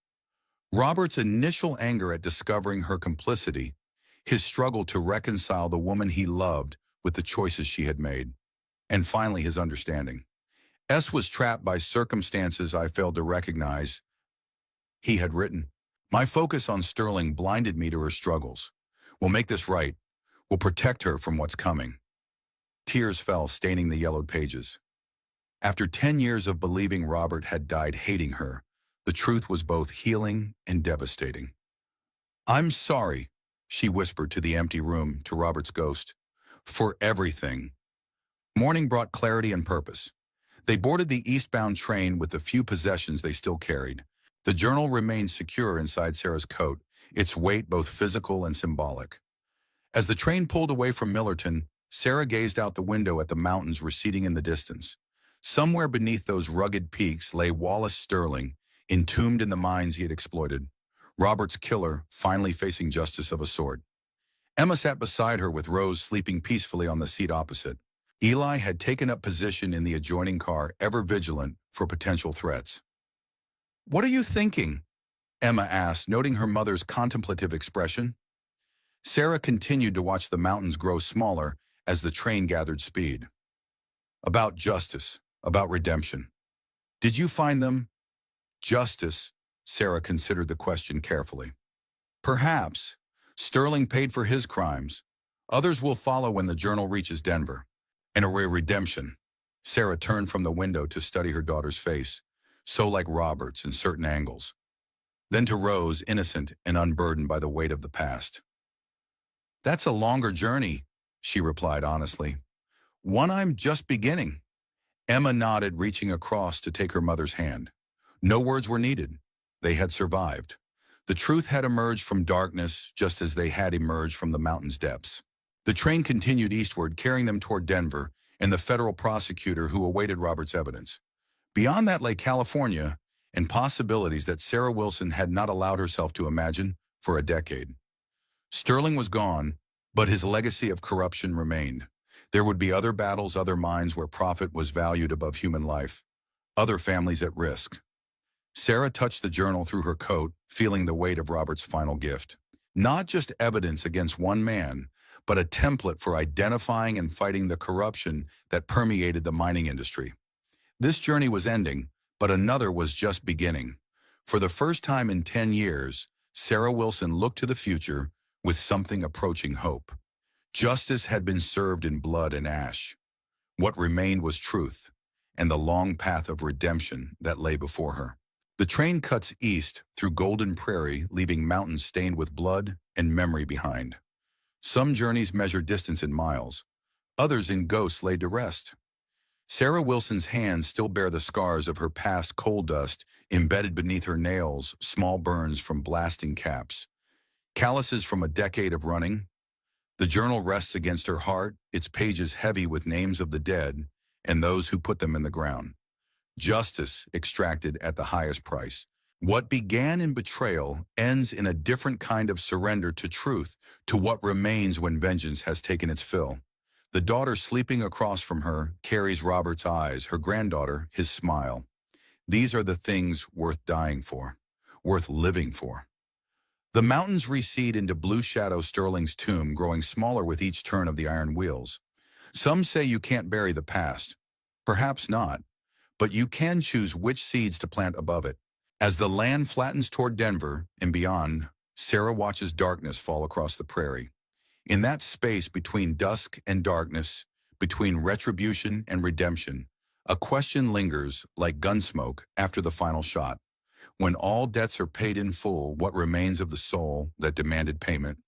S1: Robert's initial anger at discovering her complicity, his struggle to reconcile the woman he loved with the choices she had made, and finally his understanding. "S was trapped by circumstances I failed to recognize," he had written. "My focus on Sterling blinded me to her struggles. We'll make this right. We'll protect her from what's coming." Tears fell, staining the yellowed pages. After 10 years of believing Robert had died hating her, the truth was both healing and devastating. "I'm sorry," she whispered to the empty room, to Robert's ghost, "for everything." Morning brought clarity and purpose. They boarded the eastbound train with the few possessions they still carried. The journal remained secure inside Sarah's coat, its weight both physical and symbolic. As the train pulled away from Millerton, Sarah gazed out the window at the mountains receding in the distance. Somewhere beneath those rugged peaks lay Wallace Sterling, entombed in the mines he had exploited. Robert's killer, finally facing justice of a sort. Emma sat beside her with Rose sleeping peacefully on the seat opposite. Eli had taken up position in the adjoining car, ever vigilant for potential threats. "What are you thinking?" Emma asked, noting her mother's contemplative expression. Sarah continued to watch the mountains grow smaller as the train gathered speed. "About justice, about redemption. Did you find them?" "Justice," Sarah considered the question carefully. "Perhaps. Sterling paid for his crimes. Others will follow when the journal reaches Denver. And a redemption." Sarah turned from the window to study her daughter's face, so like Robert's in certain angles. Then to Rose, innocent and unburdened by the weight of the past. "That's a longer journey," she replied honestly. "One I'm just beginning." Emma nodded, reaching across to take her mother's hand. No words were needed. They had survived. The truth had emerged from darkness, just as they had emerged from the mountain's depths. The train continued eastward, carrying them toward Denver and the federal prosecutor who awaited Robert's evidence. Beyond that lay California, and possibilities that Sarah Wilson had not allowed herself to imagine for a decade. Sterling was gone, but his legacy of corruption remained. There would be other battles, other mines where profit was valued above human life, other families at risk. Sarah touched the journal through her coat, feeling the weight of Robert's final gift. Not just evidence against one man, but a template for identifying and fighting the corruption that permeated the mining industry. This journey was ending, but another was just beginning. For the first time in 10 years, Sarah Wilson looked to the future with something approaching hope. Justice had been served in blood and ash. What remained was truth, and the long path of redemption that lay before her. The train cuts east through Golden Prairie, leaving mountains stained with blood and memory behind. Some journeys measure distance in miles, others in ghosts laid to rest. Sarah Wilson's hands still bear the scars of her past coal dust embedded beneath her nails, small burns from blasting caps, calluses from a decade of running. The journal rests against her heart, its pages heavy with names of the dead and those who put them in the ground. Justice extracted at the highest price. What began in betrayal ends in a different kind of surrender to truth, to what remains when vengeance has taken its fill. The daughter sleeping across from her carries Robert's eyes, her granddaughter his smile. These are the things worth dying for, worth living for. The mountains recede into blue shadow, Sterling's tomb growing smaller with each turn of the iron wheels. Some say you can't bury the past. Perhaps not, but you can choose which seeds to plant above it. As the land flattens toward Denver and beyond, Sarah watches darkness fall across the prairie. In that space between dusk and darkness, between retribution and redemption, a question lingers like gunsmoke after the final shot. When all debts are paid in full, what remains of the soul that demanded payment?